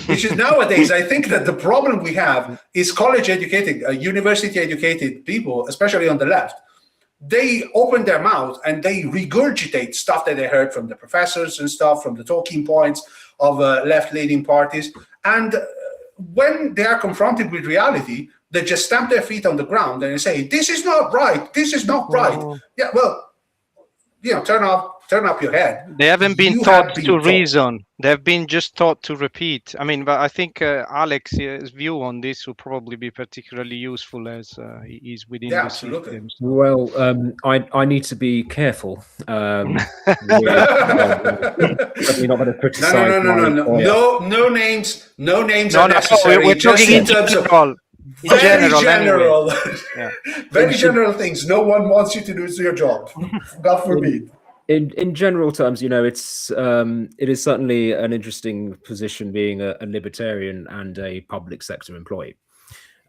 Which is nowadays, I think that the problem we have is college-educated, university-educated people, especially on the left. They open their mouth and they regurgitate stuff that they heard from the professors and stuff, from the talking points of left-leaning parties. And when they are confronted with reality, they just stamp their feet on the ground and say, this is not right, this is not right. Yeah, well, turn off turn up your head. They haven't been You taught have been to taught. reason. They've been just taught to repeat. I mean, but I think Alex's view on this will probably be particularly useful as he is within Yeah, the absolutely. system. So. Well, I need to be careful. With, certainly not going to criticize. No names are No, necessary. we're just talking in terms of general. In general, general, yeah. very general things. No one wants you to do your job. God forbid. In general terms, you know, it is certainly an interesting position being a libertarian and a public sector employee.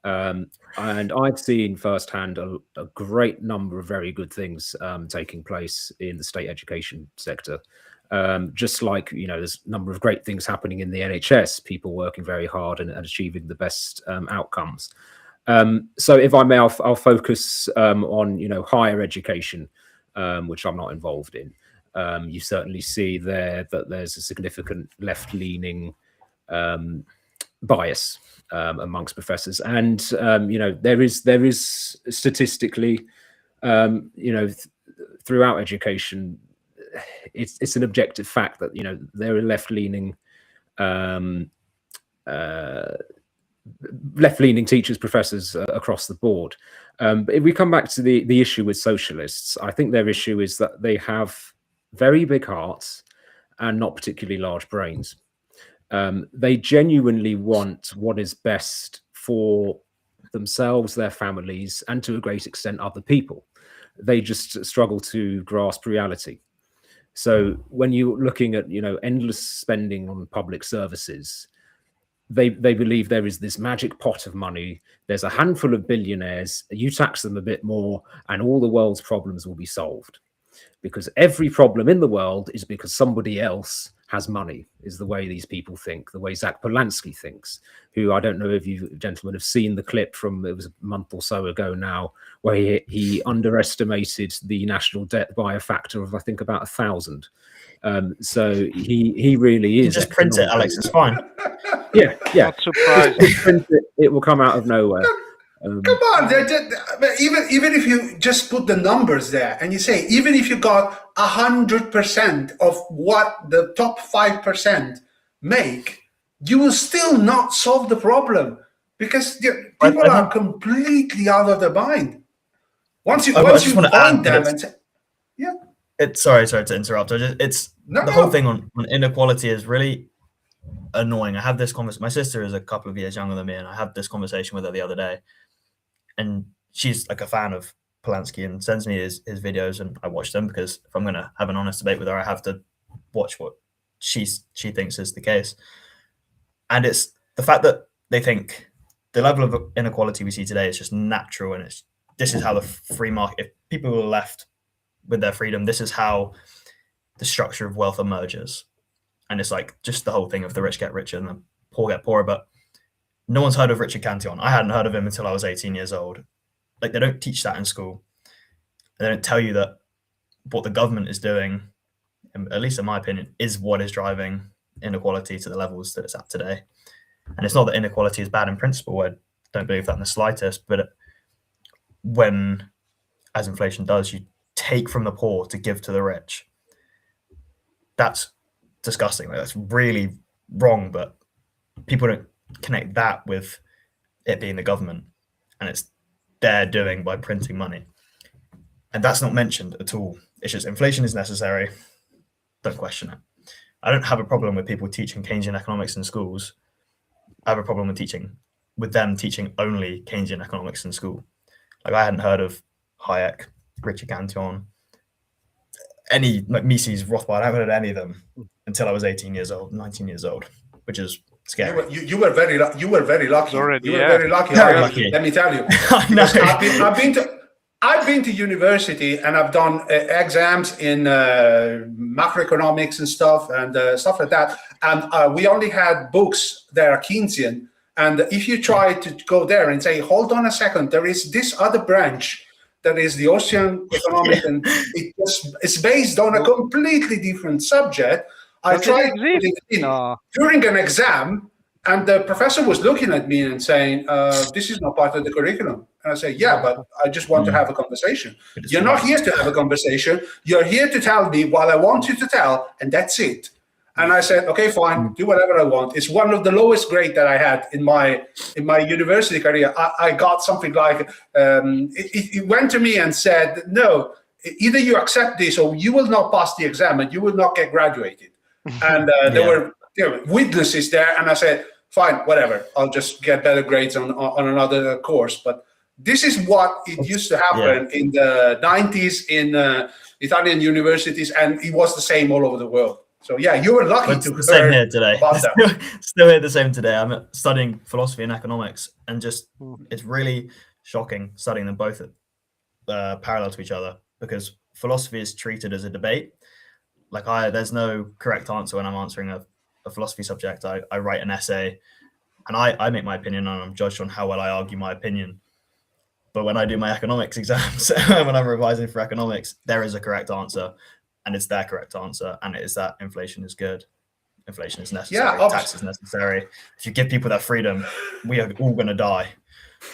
And I've seen firsthand a great number of very good things taking place in the state education sector. Just like, you know, there's a number of great things happening in the NHS, people working very hard and achieving the best outcomes. So if I may, I'll focus on, you know, higher education, which I'm not involved in. You certainly see there that there's a significant left-leaning bias amongst professors, and you know, there is statistically, you know, throughout education, it's an objective fact that, you know, there are left-leaning teachers, professors across the board. But if we come back to the issue with socialists, I think their issue is that they have very big hearts and not particularly large brains. They genuinely want what is best for themselves, their families, and to a great extent other people. They just struggle to grasp reality. So when you're looking at, you know, endless spending on public services, they believe there is this magic pot of money. There's a handful of billionaires. You tax them a bit more and all the world's problems will be solved. Because every problem in the world is because somebody else has money, is the way these people think, the way Zach Polanski thinks, who, I don't know if you gentlemen have seen the clip from, it was a month or so ago now, where he underestimated the national debt by a factor of, I think, about 1,000. So he really is. You just print it, Alex, it's fine. Yeah. Not surprised. Print it will come out of nowhere. Come on, even if you just put the numbers there and you say, even if you got 100% of what the top 5% make, you will still not solve the problem because people are completely out of their mind. Once you find them and say, yeah. Sorry to interrupt. The whole thing on inequality is really annoying. I have this conversation. My sister is a couple of years younger than me, and I had this conversation with her the other day. And she's like a fan of Polanski and sends me his videos, and I watch them because if I'm going to have an honest debate with her, I have to watch what she thinks is the case. And it's the fact that they think the level of inequality we see today is just natural, and this is how the free market, if people are left with their freedom, this is how the structure of wealth emerges. And it's like just the whole thing of the rich get richer and the poor get poorer. But no one's heard of Richard Cantillon. I hadn't heard of him until I was 18 years old. Like, they don't teach that in school. They don't tell you that what the government is doing, at least in my opinion, is what is driving inequality to the levels that it's at today. And it's not that inequality is bad in principle. I don't believe that in the slightest. But when, as inflation does, you take from the poor to give to the rich, that's disgusting. Like, that's really wrong. But people don't connect that with it being the government, and it's their doing by printing money. And that's not mentioned at all. It's just inflation is necessary. Don't question it. I don't have a problem with people teaching Keynesian economics in schools. I have a problem with them teaching only Keynesian economics in school. Like, I hadn't heard of Hayek, Richard Cantillon, any like Mises, Rothbard. I haven't heard of any of them until I was 18 years old, 19 years old, which is scary. You were very lucky. You were very lucky. Very lucky. Let me tell you. I've been to university and I've done exams in macroeconomics and stuff like that. And we only had books that are Keynesian. And if you try to go there and say, hold on a second, there is this other branch that is the Austrian economic, and it's based on a completely different subject. I tried during an exam, And the professor was looking at me and saying, this is not part of the curriculum. And I say, yeah, but I just want to have a conversation. You're not here to have a conversation. You're here to tell me what I want you to tell, and that's it. And I said, okay, fine, do whatever I want. It's one of the lowest grade that I had in my university career. I got something like, it went to me and said, no, either you accept this or you will not pass the exam and you will not get graduated. And there were witnesses there, and I said, fine, whatever. I'll just get better grades on another course. But this is what it used to happen in the 90s in Italian universities, and it was the same all over the world. So yeah, you were lucky to the same here today. Still here the same today. I'm studying philosophy and economics, and just it's really shocking studying them both parallel to each other, because philosophy is treated as a debate. Like there's no correct answer when I'm answering a philosophy subject. I write an essay, and I make my opinion, and I'm judged on how well I argue my opinion. But when I do my economics exams, when I'm revising for economics, there is a correct answer. And it's their correct answer, and it is that inflation is good, inflation is necessary, tax is necessary. If you give people that freedom, we are all going to die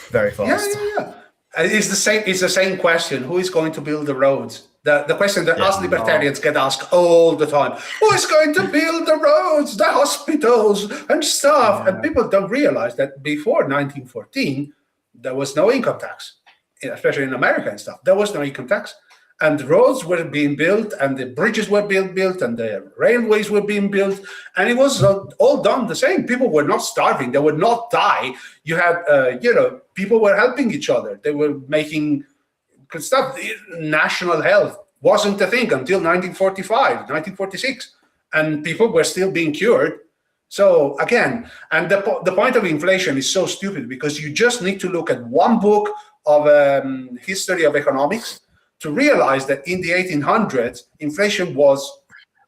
very fast. Yeah. It's the same question: who is going to build the roads? The question that us libertarians get asked all the time: who is going to build the roads, the hospitals, and stuff? And people don't realize that before 1914, there was no income tax, especially in America and stuff. There was no income tax. And the roads were being built, and the bridges were being built, and the railways were being built, and it was all done the same. People were not starving; they would not die. You had, people were helping each other. They were making stuff. National health wasn't a thing until 1945, 1946, and people were still being cured. So again, and the point of inflation is so stupid, because you just need to look at one book of history of economics to realize that in the 1800s, inflation was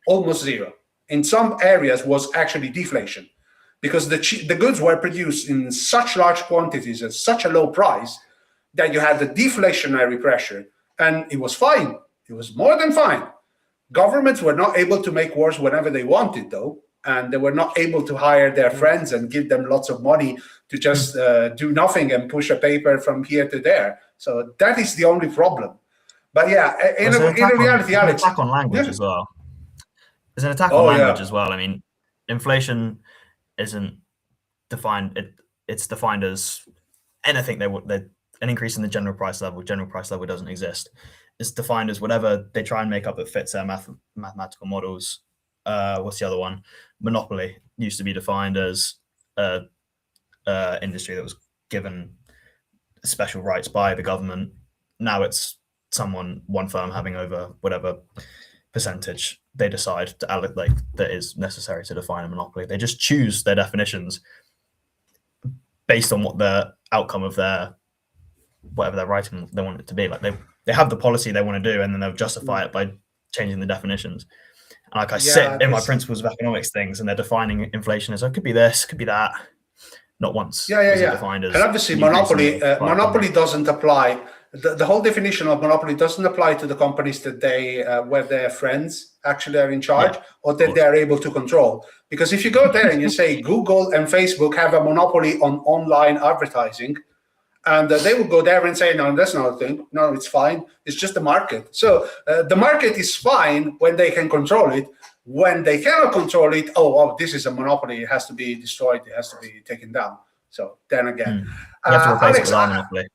almost zero. In some areas was actually deflation, because the goods were produced in such large quantities at such a low price that you had the deflationary pressure, and it was fine. It was more than fine. Governments were not able to make wars whenever they wanted, though, and they were not able to hire their friends and give them lots of money to just do nothing and push a paper from here to there. So that is the only problem. But yeah, in reality, Alex, attack on language as well. There's an attack on language as well. I mean, inflation isn't defined. It's defined as anything an increase in the general price level. General price level doesn't exist. It's defined as whatever they try and make up that fits their mathematical models. What's the other one? Monopoly used to be defined as industry that was given special rights by the government. Now it's one firm having over whatever percentage they decide to allocate that is necessary to define a monopoly. They just choose their definitions based on what the outcome of whatever they're writing they want it to be. Like they have the policy they want to do, and then they'll justify it by changing the definitions. And like I sit in my principles of economics things, and they're defining inflation as, it could be this, could be that. Not once. Defined as, and obviously monopoly doesn't apply. The whole definition of monopoly doesn't apply to the companies that where their friends actually are in charge, or that they are able to control. Because if you go there and you say Google and Facebook have a monopoly on online advertising, and they will go there and say, no, that's not a thing. No, it's fine. It's just the market. So the market is fine when they can control it. When they cannot control it, this is a monopoly. It has to be destroyed. It has to be taken down. So then again, you have to replace it with our monopoly.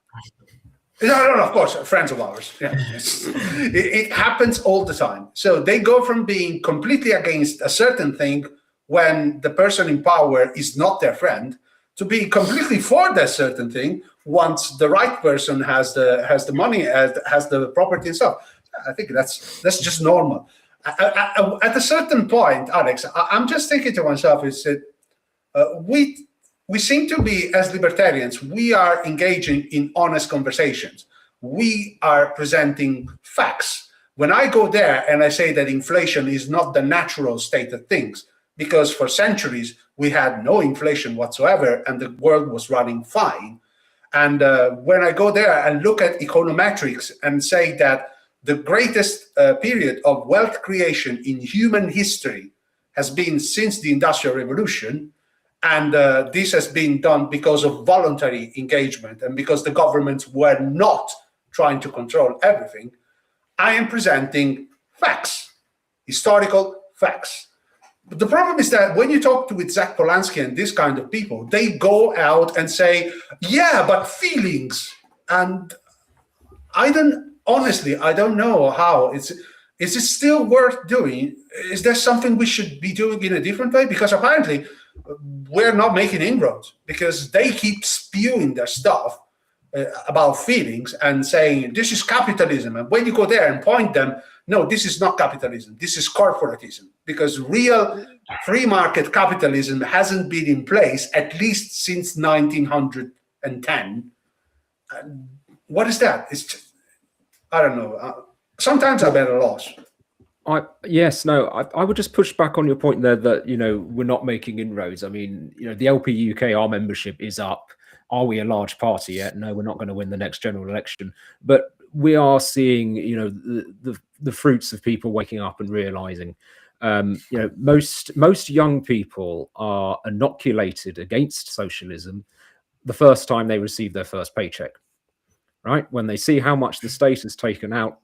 No, of course, friends of ours. Yeah. It happens all the time. So they go from being completely against a certain thing when the person in power is not their friend, to being completely for that certain thing once the right person has the money, has the property and stuff. I think that's just normal. At a certain point, Alex, I'm just thinking to myself, is that we seem to be, as libertarians, we are engaging in honest conversations. We are presenting facts. When I go there and I say that inflation is not the natural state of things, because for centuries we had no inflation whatsoever and the world was running fine. And when I go there and look at econometrics and say that the greatest period of wealth creation in human history has been since the Industrial Revolution, And this has been done because of voluntary engagement and because the governments were not trying to control everything. I am presenting facts, historical facts. But the problem is that when you talk with Zach Polanski and this kind of people, they go out and say, yeah, but feelings. And I don't know how. Is it still worth doing? Is there something we should be doing in a different way? Because apparently we're not making inroads because they keep spewing their stuff about feelings and saying this is capitalism. And when you go there and point them, no, this is not capitalism. This is corporatism, because real free market capitalism hasn't been in place at least since 1910. What is that? It's just, I don't know. Sometimes I'm at a loss. I would just push back on your point there that, we're not making inroads. I mean, the LP UK, our membership is up. Are we a large party yet? No, we're not going to win the next general election. But we are seeing, the fruits of people waking up and realizing, most young people are inoculated against socialism the first time they receive their first paycheck, right? When they see how much the state has taken out,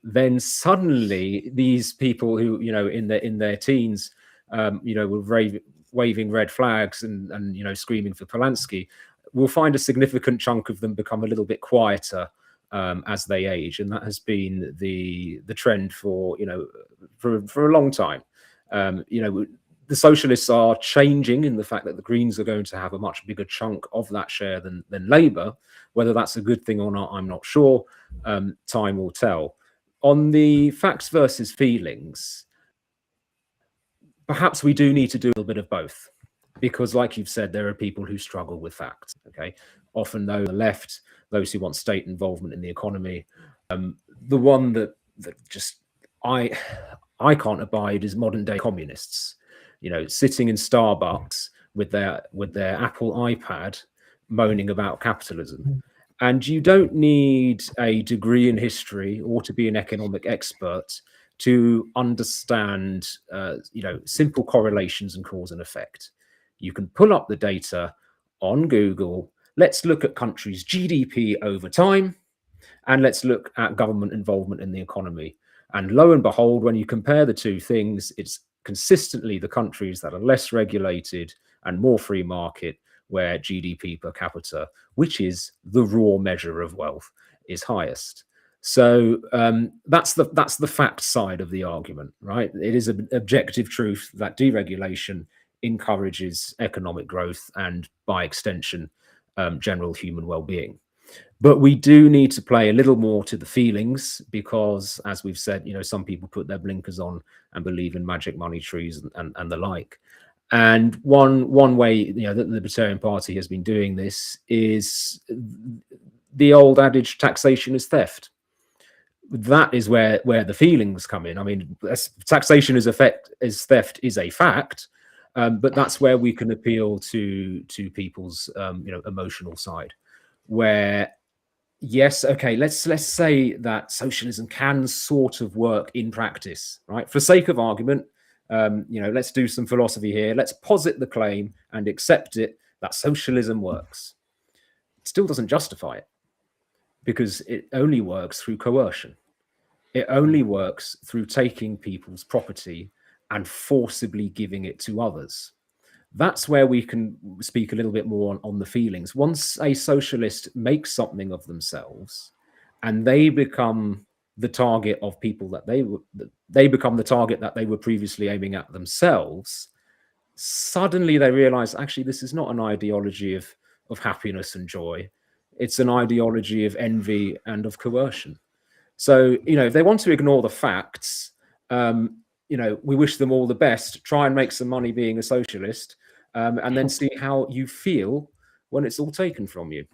then suddenly these people who, in their teens, were waving red flags and screaming for Polanski, will find a significant chunk of them become a little bit quieter as they age, and that has been the trend for a long time. The socialists are changing in the fact that the Greens are going to have a much bigger chunk of that share than Labour. Whether that's a good thing or not, I'm not sure. Time will tell. On the facts versus feelings, perhaps we do need to do a little bit of both, because like you've said, there are people who struggle with facts. Okay, often though the left, those who want state involvement in the economy, the one that just I can't abide is modern day communists. Sitting in Starbucks with their Apple iPad, moaning about capitalism. And you don't need a degree in history or to be an economic expert to understand, simple correlations and cause and effect. You can pull up the data on Google. Let's look at countries' GDP over time, and let's look at government involvement in the economy. And lo and behold, when you compare the two things, it's consistently the countries that are less regulated and more free market where GDP per capita, which is the raw measure of wealth, is highest. So that's the fact side of the argument, right? It is an objective truth that deregulation encourages economic growth and, by extension, general human well-being. But we do need to play a little more to the feelings, because, as we've said, some people put their blinkers on and believe in magic money trees and the like. And one way that the Libertarian Party has been doing this is the old adage, taxation is theft. That is where the feelings come in. I mean, taxation is theft is a fact, but that's where we can appeal to people's emotional side, where yes, okay, let's say that socialism can sort of work in practice, right? For sake of argument, let's do some philosophy here. Let's posit the claim and accept it that socialism works. It still doesn't justify it, because it only works through coercion. It only works through taking people's property and forcibly giving it to others. That's where we can speak a little bit more on the feelings. Once a socialist makes something of themselves and they become the target of people that they become the target that they were previously aiming at themselves, suddenly they realize, actually, this is not an ideology of happiness and joy. It's an ideology of envy and of coercion. So, if they want to ignore the facts, we wish them all the best. Try and make some money being a socialist, and then see how you feel when it's all taken from you.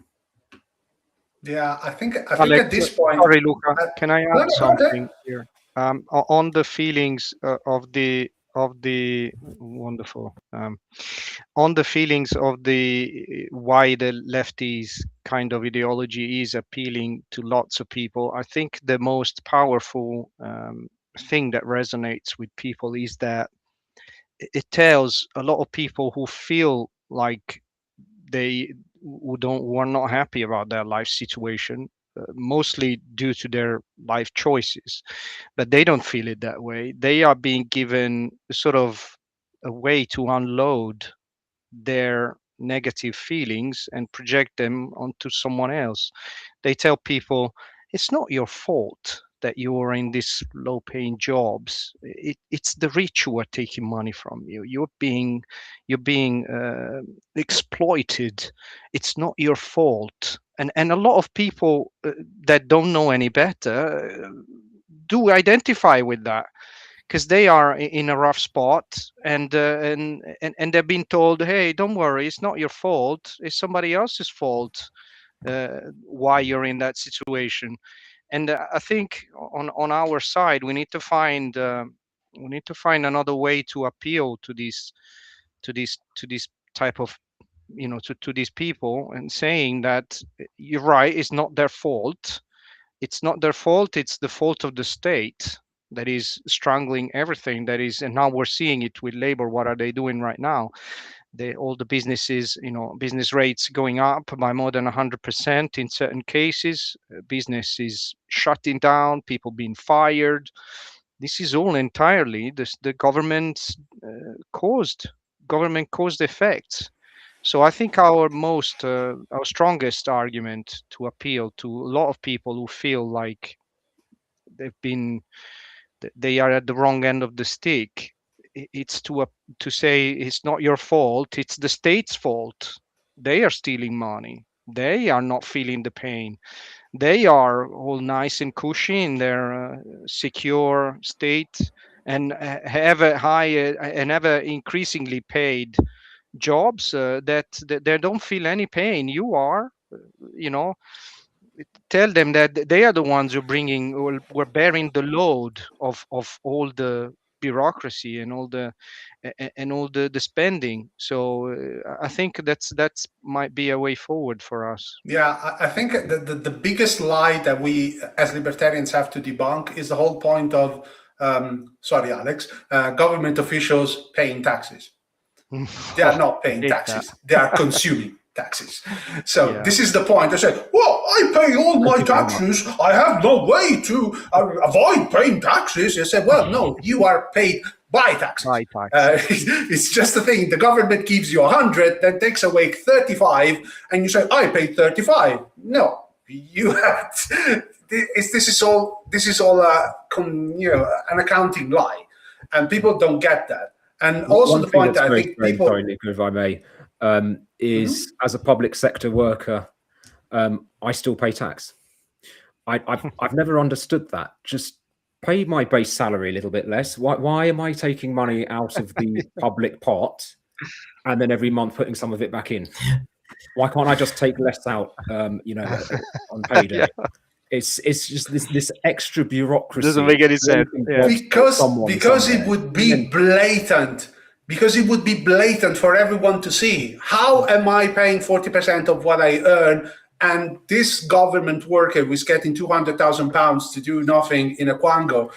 Yeah, I think Alex, at this point. Sorry, Luca. Can I add something here? On the feelings of the wonderful, on the feelings of the why the lefties kind of ideology is appealing to lots of people. I think the most powerful thing that resonates with people is that it tells a lot of people who feel like who are not happy about their life situation, mostly due to their life choices, but they don't feel it that way. They are being given sort of a way to unload their negative feelings and project them onto someone else. They tell people, it's not your fault that you are in these low-paying jobs. It's the rich who are taking money from you. You're being exploited. It's not your fault. And a lot of people that don't know any better do identify with that, because they are in a rough spot, and they're being told, hey, don't worry, it's not your fault, it's somebody else's fault why you're in that situation. And I think on our side we need to find another way to appeal to these type of, to these people, and saying that you're right, it's not their fault. It's not their fault, it's the fault of the state that is strangling everything. And now we're seeing it with labor. What are they doing right now? All the businesses, business rates going up by more than 100% in certain cases. Business is shutting down, people being fired. This is all entirely the government's caused effects. So I think our strongest argument to appeal to a lot of people who feel like they are at the wrong end of the stick, it's to say it's not your fault, it's the state's fault. They are stealing money. They are not feeling the pain. They are all nice and cushy in their secure state, and have a high and ever increasingly paid jobs that they don't feel any pain. You are, tell them that they are the ones who we're bearing the load of all the bureaucracy and all the spending. So I think that's might be a way forward for us. Yeah, I think the biggest lie that we as libertarians have to debunk is the whole point of sorry, Alex, government officials paying taxes. They are not paying taxes. They are consuming taxes. So this is the point. They say, well, I pay all my taxes. I have no way to avoid paying taxes. You say, well, no, you are paid by taxes. It's just the thing. The government gives you 100, then takes away 35, and you say, I paid 35. No, you have. This is all an accounting lie, and people don't get that. And also the point that I think people, sorry, Nico, if I may, is as a public sector worker, I still pay tax. I've never understood that. Just pay my base salary a little bit less. Why am I taking money out of the public pot and then every month putting some of it back in? Why can't I just take less out, on payday? It's just this extra bureaucracy. Doesn't make any sense. Yeah. Because it would be blatant. Because it would be blatant for everyone to see. How am I paying 40% of what I earn, and this government worker who is getting £200,000 to do nothing in a quango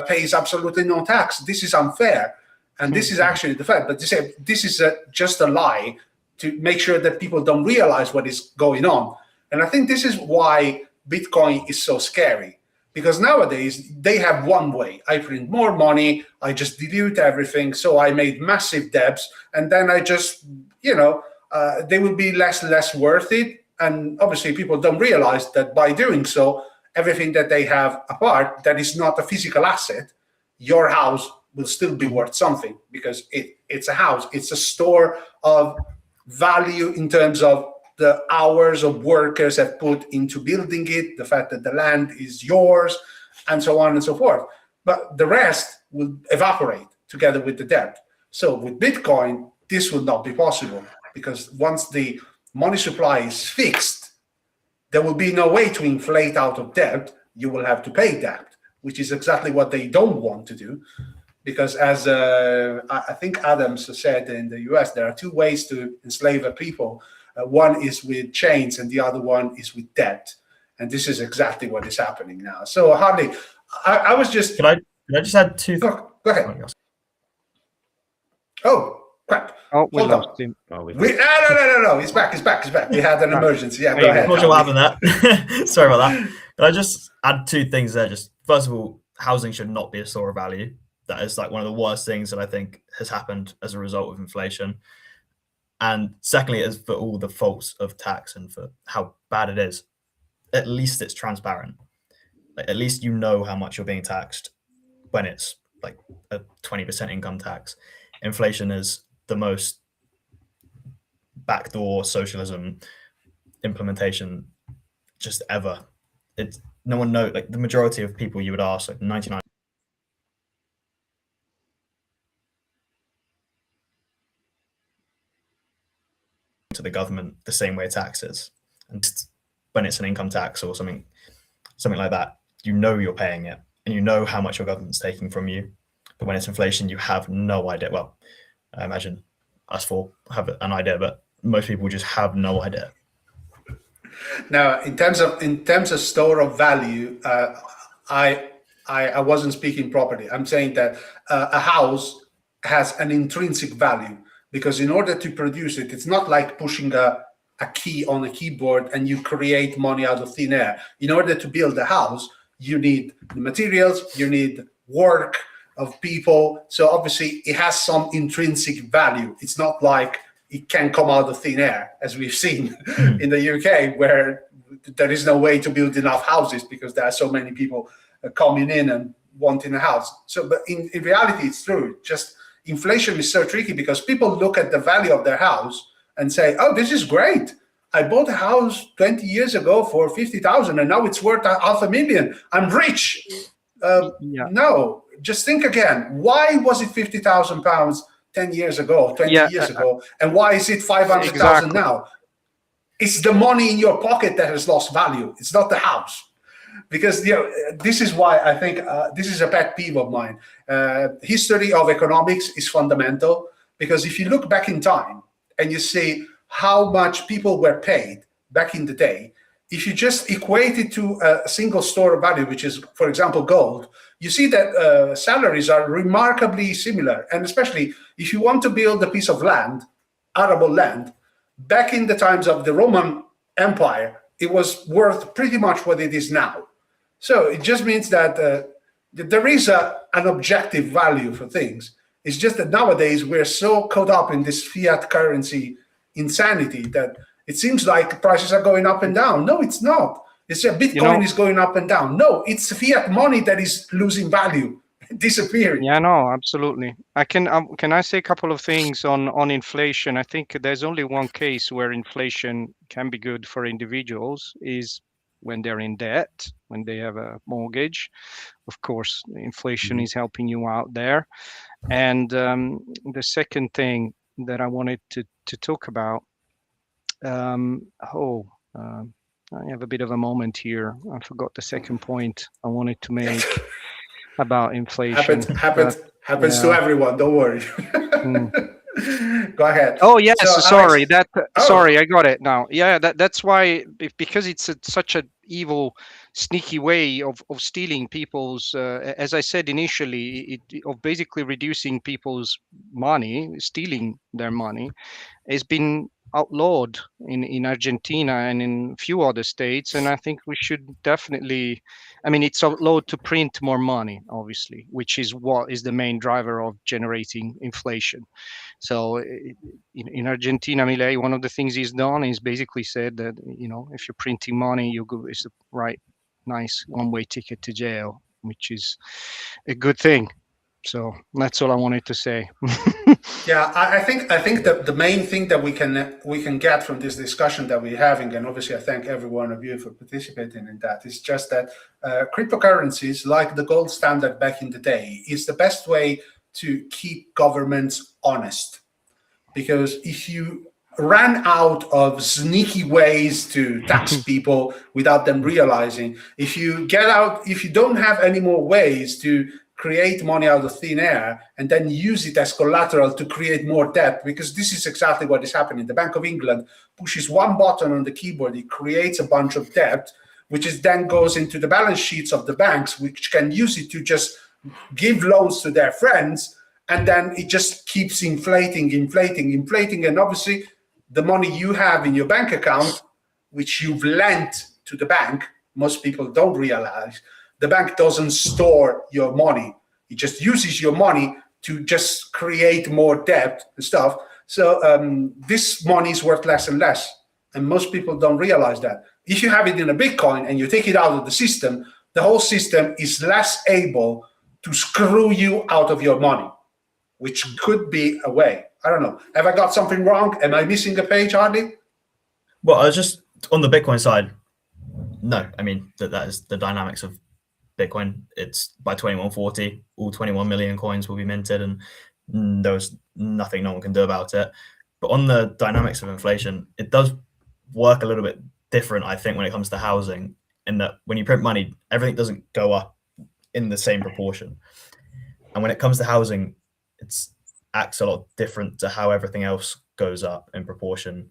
pays absolutely no tax? This is unfair, and this is actually the fact. But this is just a lie to make sure that people don't realize what is going on. And I think this is why Bitcoin is so scary, because nowadays they have one way. I print more money, I just dilute everything, so I made massive debts, and then I just, they will be less worth it. And obviously people don't realize that by doing so, everything that they have apart that is not a physical asset, your house will still be worth something, because it's a house, it's a store of value in terms of the hours of workers have put into building it, the fact that the land is yours, and so on and so forth. But the rest will evaporate together with the debt. So with Bitcoin, this will not be possible, because once the money supply is fixed, there will be no way to inflate out of debt. You will have to pay debt, which is exactly what they don't want to do. Because as I think Adams said in the US, there are two ways to enslave a people. One is with chains and the other one is with debt. And this is exactly what is happening now. So Harley, I was just... Can I just add two? Go ahead. Oh, Crap. Oh, we Hold lost on. him. Oh, No. He's back. We had an emergency. Yeah, go ahead. Not sure what happened there. Sorry about that. Can I just add two things there? Just first of all, housing should not be a store of value. That is like one of the worst things that I think has happened as a result of inflation. And secondly, is for all the faults of tax and for how bad it is. At least it's transparent. Like, at least you know how much you're being taxed when it's like a 20% income tax. Inflation is the most backdoor socialism implementation just ever. It's no one knows. Like the majority of people you would ask, like 99%. To the government the same way taxes, and when it's an income tax or something like that, you know you're paying it and you know how much your government's taking from you. But when it's inflation, you have no idea. Well, I imagine us four have an idea, but most people just have no idea. Now, in terms of store of value, I wasn't speaking properly. I'm saying that a house has an intrinsic value, because in order to produce it, it's not like pushing a key on a keyboard and you create money out of thin air. In order to build a house, you need the materials, you need work of people. So obviously it has some intrinsic value. It's not like it can come out of thin air, as we've seen in the UK, where there is no way to build enough houses because there are so many people coming in and wanting a house. So, but in reality, it's true. Just inflation is so tricky because people look at the value of their house and say, oh, this is great. I bought a house 20 years ago for 50,000 and now it's worth $500,000. I'm rich. No, just think again. Why was it £50,000 10 years ago, 20 years ago? And why is it 500,000 now? It's the money in your pocket that has lost value. It's not the house. Because this is why I think this is a pet peeve of mine. History of economics is fundamental, because if you look back in time and you see how much people were paid back in the day, if you just equate it to a single store of value, which is, for example, gold, you see that salaries are remarkably similar. And especially if you want to build a piece of land, arable land, back in the times of the Roman Empire, it was worth pretty much what it is now. So it just means that there is an objective value for things. It's just that nowadays we're so caught up in this fiat currency insanity that it seems like prices are going up and down. No, it's not. It's Bitcoin is going up and down. No, it's fiat money that is losing value, disappearing. Yeah, no, absolutely. Can I say a couple of things on inflation? I think there's only one case where inflation can be good for individuals, is when they're in debt, when they have a mortgage. Of course, inflation is helping you out there. And the second thing that I wanted to talk about, I have a bit of a moment here. I forgot the second point I wanted to make about inflation. Happens to everyone. Don't worry. Go ahead. Oh yes, so, sorry. Alex, Sorry, I got it now. Yeah, that's why, because it's such an evil, sneaky way of stealing people's. As I said initially, of basically reducing people's money, stealing their money, has been outlawed in Argentina and in a few other states. And I think we should definitely, I mean, it's outlawed to print more money, obviously, which is what is the main driver of generating inflation. So in Argentina, Milei, one of the things he's done is basically said that, if you're printing money, it's the right, nice one-way ticket to jail, which is a good thing. So that's all I wanted to say. Yeah, I think that the main thing that we can get from this discussion that we're having, and obviously I thank every one of you for participating in that, is just that cryptocurrencies, like the gold standard back in the day, is the best way to keep governments honest. Because if you ran out of sneaky ways to tax people without them realizing, if you don't have any more ways to create money out of thin air and then use it as collateral to create more debt, because this is exactly what is happening. The Bank of England pushes one button on the keyboard, it creates a bunch of debt, which is then goes into the balance sheets of the banks, which can use it to just give loans to their friends and then it just keeps inflating, and obviously the money you have in your bank account, which you've lent to the bank, most people don't realize, the bank doesn't store your money. It just uses your money to just create more debt and stuff. So this money is worth less and less, and most people don't realize that. If you have it in a Bitcoin and you take it out of the system, the whole system is less able to screw you out of your money, which could be a way. I don't know. Have I got something wrong? Am I missing a page, Harley? Well, I was just on the Bitcoin side. No, I mean, that is the dynamics of Bitcoin. It's by 2140, all 21 million coins will be minted, and there's nothing no one can do about it. But on the dynamics of inflation, it does work a little bit different, I think, when it comes to housing, in that when you print money, everything doesn't go up in the same proportion. And when it comes to housing, it's acts a lot different to how everything else goes up in proportion,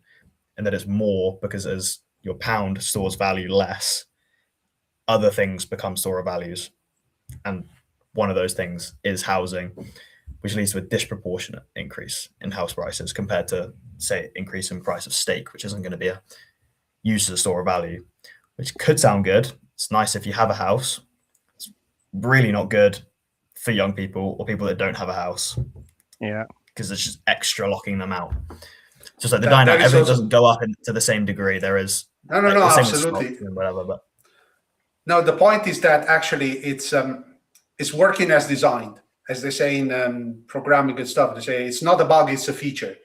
and that it's more because as your pound stores value less, other things become store of values. And one of those things is housing, which leads to a disproportionate increase in house prices compared to, say, increase in price of steak, which isn't going to be used as a store of value, which could sound good. It's nice if you have a house. It's really not good for young people or people that don't have a house. Yeah. Because it's just extra locking them out. Just like the dynamic, everything doesn't go up to the same degree. There is no, absolutely. Whatever, but no, the point is that actually it's working as designed, as they say in programming and stuff. They say it's not a bug, it's a feature.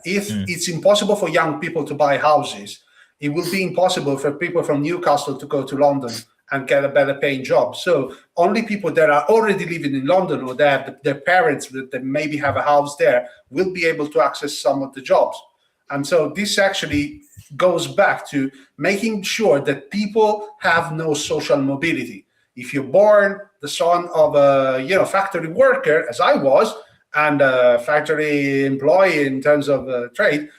If it's impossible for young people to buy houses, it will be impossible for people from Newcastle to go to London and get a better paying job. So only people that are already living in London or that their parents that maybe have a house there will be able to access some of the jobs. And so this actually goes back to making sure that people have no social mobility. If you're born the son of a factory worker, as I was, and a factory employee in terms of trade,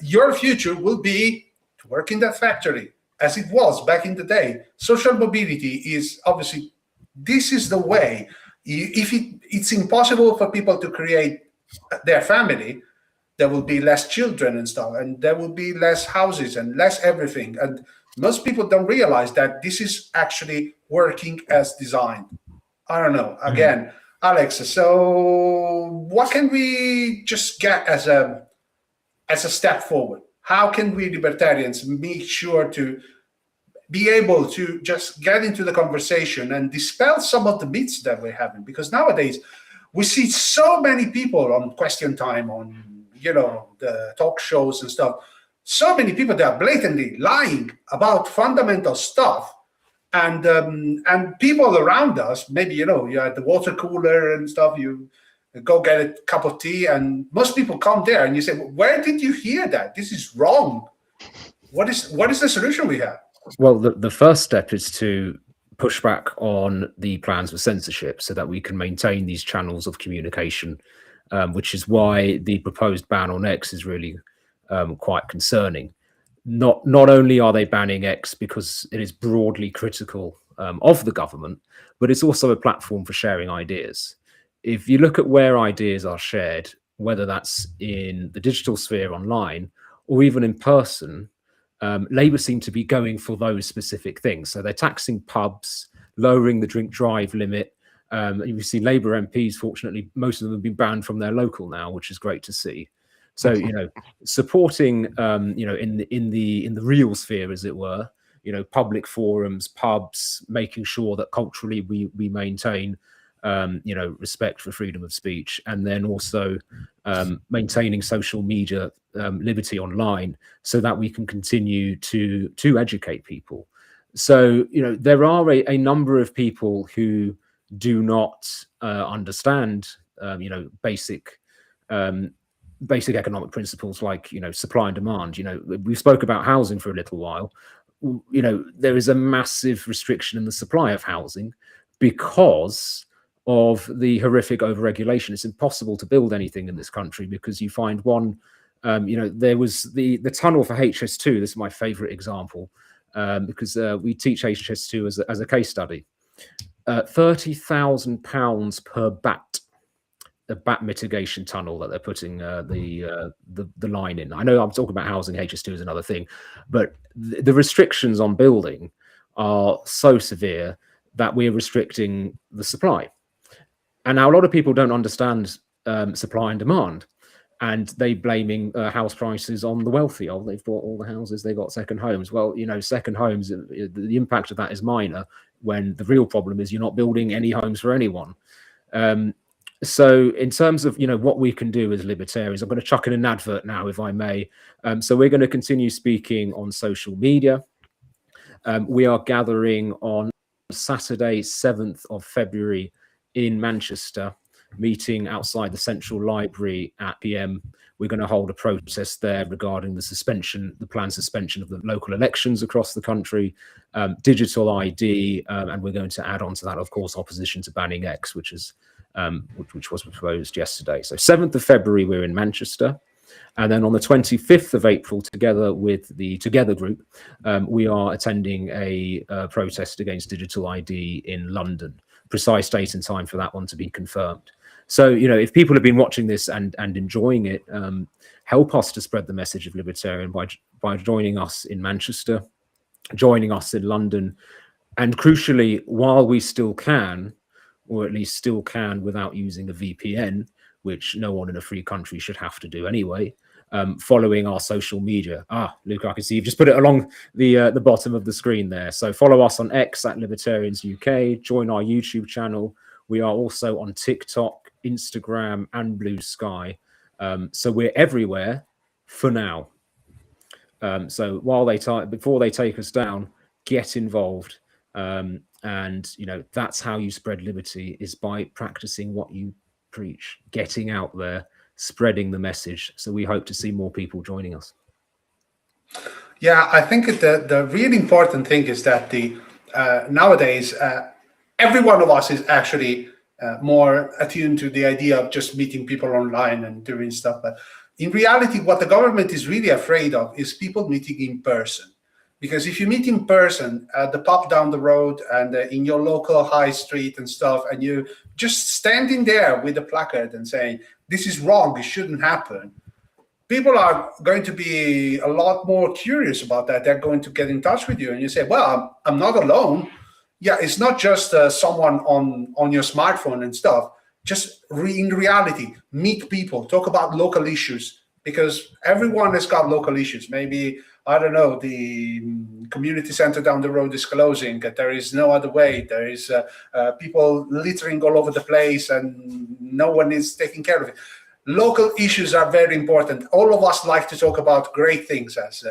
your future will be to work in that factory, as it was back in the day. Social mobility is obviously, this is the way. If it's impossible for people to create their family, there will be less children and stuff, and there will be less houses and less everything. And most people don't realize that this is actually working as designed. I don't know. Again, Alex, so what can we just get as a step forward? How can we libertarians make sure to be able to just get into the conversation and dispel some of the myths that we're having? Because nowadays we see so many people on Question Time, on the talk shows and stuff, so many people that are blatantly lying about fundamental stuff, and people around us, maybe you're at the water cooler and stuff, you go get a cup of tea, and most people come there and you say, where did you hear that? This is wrong. What is the solution we have? Well, the first step is to push back on the plans for censorship so that we can maintain these channels of communication, which is why the proposed ban on X is really quite concerning. Not only are they banning X because it is broadly critical of the government, but it's also a platform for sharing ideas. If you look at where ideas are shared, whether that's in the digital sphere online or even in person, Labour seem to be going for those specific things. So they're taxing pubs, lowering the drink drive limit. You see Labour MPs, fortunately, most of them have been banned from their local now, which is great to see. So, supporting, in the real sphere, as it were, public forums, pubs, making sure that culturally we maintain, respect for freedom of speech, and then also maintaining social media liberty online so that we can continue to educate people. So, there are a number of people who do not understand, basic economic principles like, supply and demand. We spoke about housing for a little while. There is a massive restriction in the supply of housing because of the horrific overregulation. It's impossible to build anything in this country because you find one, there was the tunnel for HS2. This is my favorite example because we teach HS2 as a case study. £30,000 per bat bat mitigation tunnel that they're putting the line in. I know I'm talking about housing, HS2 is another thing, but the restrictions on building are so severe that we're restricting the supply. And now a lot of people don't understand supply and demand, and they blaming house prices on the wealthy. Oh, they've bought all the houses, they got second homes. Well, you know, second homes, the impact of that is minor, when the real problem is you're not building any homes for anyone. So in terms of, you know, what we can do as libertarians, I'm going to chuck in an advert now, if I may. So we're going to continue speaking on social media. We are gathering on Saturday, 7th of February in Manchester, meeting outside the Central Library at PM. We're going to hold a protest there regarding the planned suspension of the local elections across the country, digital ID, and we're going to add on to that, of course, opposition to banning X, which was proposed yesterday. So 7th of February, we're in Manchester. And then on the 25th of April, together with the Together group, we are attending a protest against digital ID in London. Precise date and time for that one to be confirmed. So, you know, if people have been watching this and enjoying it, help us to spread the message of libertarian by joining us in Manchester, joining us in London, and crucially, while we still can, or at least still can without using a VPN, which no one in a free country should have to do anyway, following our social media. Luca, I can see you've just put it along the bottom of the screen there. So follow us on X at Libertarians UK, join our YouTube channel. We are also on TikTok, Instagram, and Blue Sky. So we're everywhere for now. So before they take us down, get involved. And, you know, that's how you spread liberty, is by practicing what you preach, getting out there, spreading the message. So we hope to see more people joining us. Yeah, I think the really important thing is that nowadays, every one of us is actually more attuned to the idea of just meeting people online and doing stuff. But in reality, what the government is really afraid of is people meeting in person. Because if you meet in person at the pub down the road and in your local high street and stuff, and you just standing there with a placard and saying, this is wrong, it shouldn't happen, people are going to be a lot more curious about that. They're going to get in touch with you and you say, well, I'm not alone. Yeah, it's not just someone on your smartphone and stuff. Just in reality, meet people, talk about local issues, because everyone has got local issues. Maybe, I don't know, the community center down the road is closing. There is no other way. There is people littering all over the place and no one is taking care of it. Local issues are very important. All of us like to talk about great things as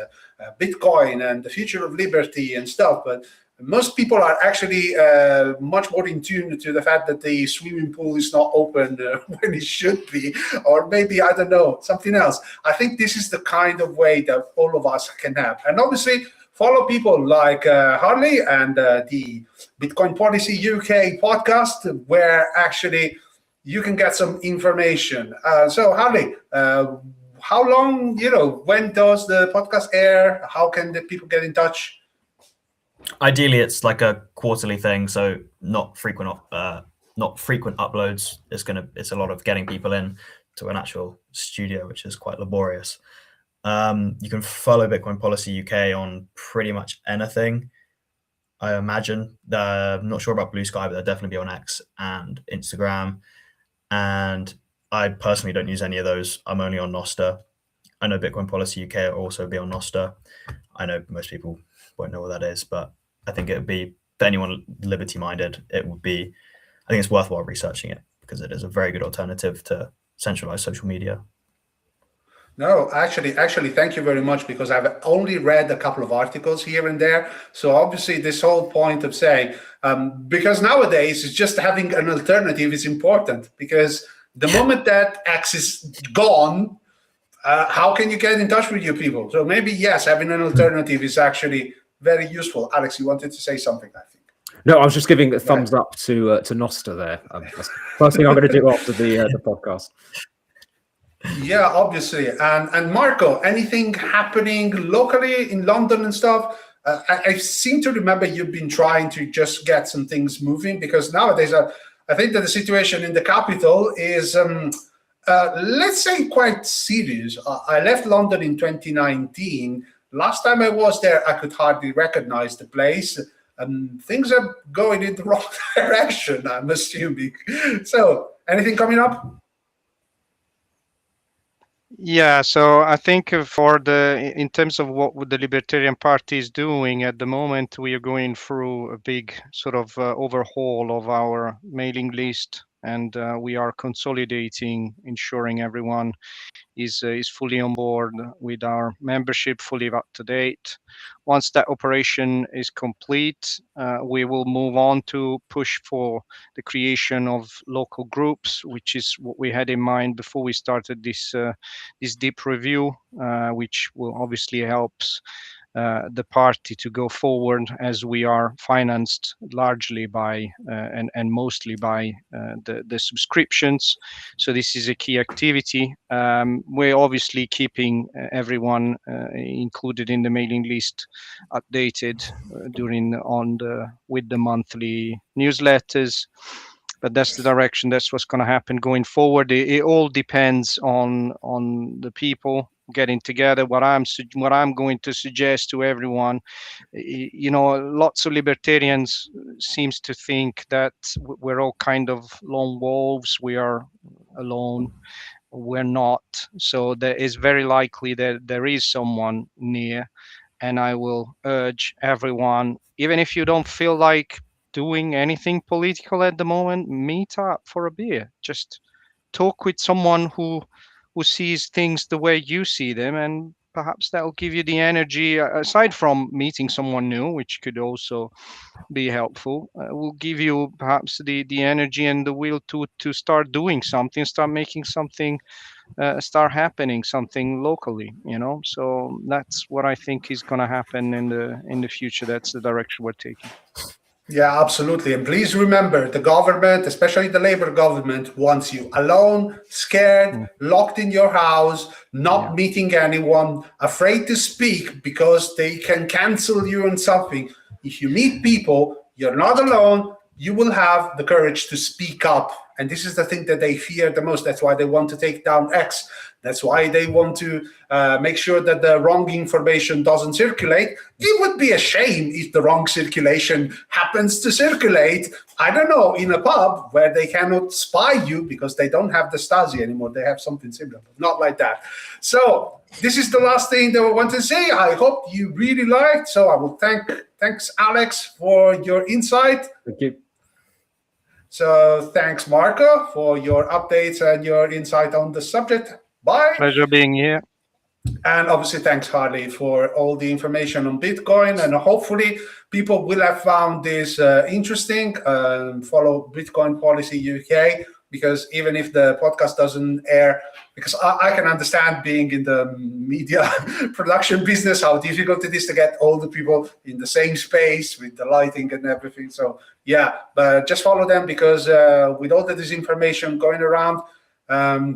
Bitcoin and the future of liberty and stuff, but most people are actually much more in tune to the fact that the swimming pool is not open when it should be, or maybe, I don't know, something else. I think this is the kind of way that all of us can have. And obviously, follow people like Harley and the Bitcoin Policy UK podcast, where actually you can get some information. So Harley, how long, when does the podcast air? How can the people get in touch? Ideally, it's like a quarterly thing, so not frequent uploads. It's a lot of getting people in to an actual studio, which is quite laborious. You can follow Bitcoin Policy UK on pretty much anything, I imagine. I'm not sure about Blue Sky, but they'll definitely be on X and Instagram. And I personally don't use any of those. I'm only on Nostr. I know Bitcoin Policy UK will also be on Nostr. I know most people won't know what that is, but I think it would be, for anyone liberty-minded, I think it's worthwhile researching it, because it is a very good alternative to centralized social media. No, actually, thank you very much, because I've only read a couple of articles here and there. So obviously this whole point of saying, because nowadays it's just having an alternative is important, because the moment that X is gone, how can you get in touch with your people? So maybe, yes, having an alternative is actually very useful. Alex, you wanted to say something, I think. No, I was just giving a thumbs up to Nostr there. That's the first thing I'm going to do after the podcast. Yeah, obviously. And Marco, anything happening locally in London and stuff? I seem to remember you've been trying to just get some things moving, because nowadays I think that the situation in the capital is, let's say, quite serious. I left London in 2019. Last time I was there, I could hardly recognize the place. Things are going in the wrong direction, I'm assuming. So, anything coming up? Yeah, so I think in terms of what the Libertarian Party is doing at the moment, we are going through a big sort of overhaul of our mailing list, and we are consolidating, ensuring everyone is fully on board with our membership, fully up to date. Once that operation is complete, we will move on to push for the creation of local groups, which is what we had in mind before we started this deep review, which will obviously helps the party to go forward, as we are financed largely by and mostly by the subscriptions. So this is a key activity. We're obviously keeping everyone included in the mailing list updated with the monthly newsletters. But that's the direction. That's what's going to happen going forward. It all depends on the people getting together. What I'm going to suggest to everyone, lots of libertarians seems to think that we're all kind of lone wolves. We are alone. We're not. So there is very likely that there is someone near, and I will urge everyone, even if you don't feel like doing anything political at the moment, meet up for a beer. Just talk with someone who sees things the way you see them, and perhaps that will give you the energy, aside from meeting someone new, which could also be helpful, will give you perhaps the energy and the will to start doing something, start making something, start happening something locally, so that's what I think is going to happen in the future. That's the direction we're taking. Yeah, absolutely. And please remember, the government, especially the Labour government, wants you alone, scared, locked in your house, not meeting anyone, afraid to speak because they can cancel you on something. If you meet people, you're not alone, you will have the courage to speak up. And this is the thing that they fear the most. That's why they want to take down X. That's why they want to make sure that the wrong information doesn't circulate. It would be a shame if the wrong circulation happens to circulate, I don't know, in a pub where they cannot spy you because they don't have the Stasi anymore. They have something similar, but not like that. So this is the last thing that I want to say. I hope you really liked. So I will thanks Alex for your insight. Thank you. So thanks, Marco, for your updates and your insight on the subject. Bye. Pleasure being here. And obviously, thanks, Harley, for all the information on Bitcoin. And hopefully, people will have found this interesting. Follow Bitcoin Policy UK, because even if the podcast doesn't air, because I can understand, being in the media production business, how difficult it is to get all the people in the same space with the lighting and everything. So yeah, but just follow them, because with all the disinformation going around,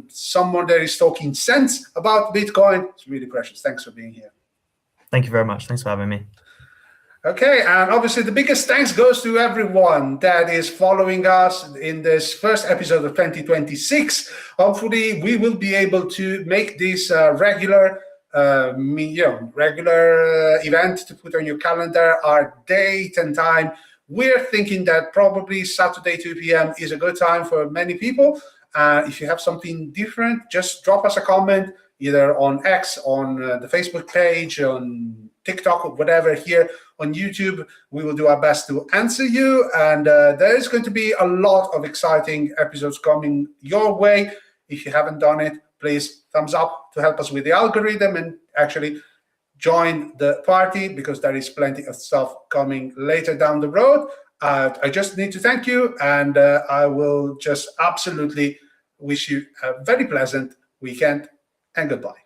someone there is talking sense about Bitcoin. It's really precious. Thanks for being here. Thank you very much. Thanks for having me. Okay, and obviously the biggest thanks goes to everyone that is following us in this first episode of 2026. Hopefully we will be able to make this regular event to put on your calendar. Our date and time, we're thinking that probably Saturday 2 p.m. is a good time for many people. If you have something different, just drop us a comment, either on X, on the Facebook page, on TikTok, or whatever. Here on YouTube, we will do our best to answer you. And there is going to be a lot of exciting episodes coming your way. If you haven't done it, please thumbs up to help us with the algorithm and actually join the party, because there is plenty of stuff coming later down the road. I just need to thank you, and I will just absolutely wish you a very pleasant weekend, and goodbye.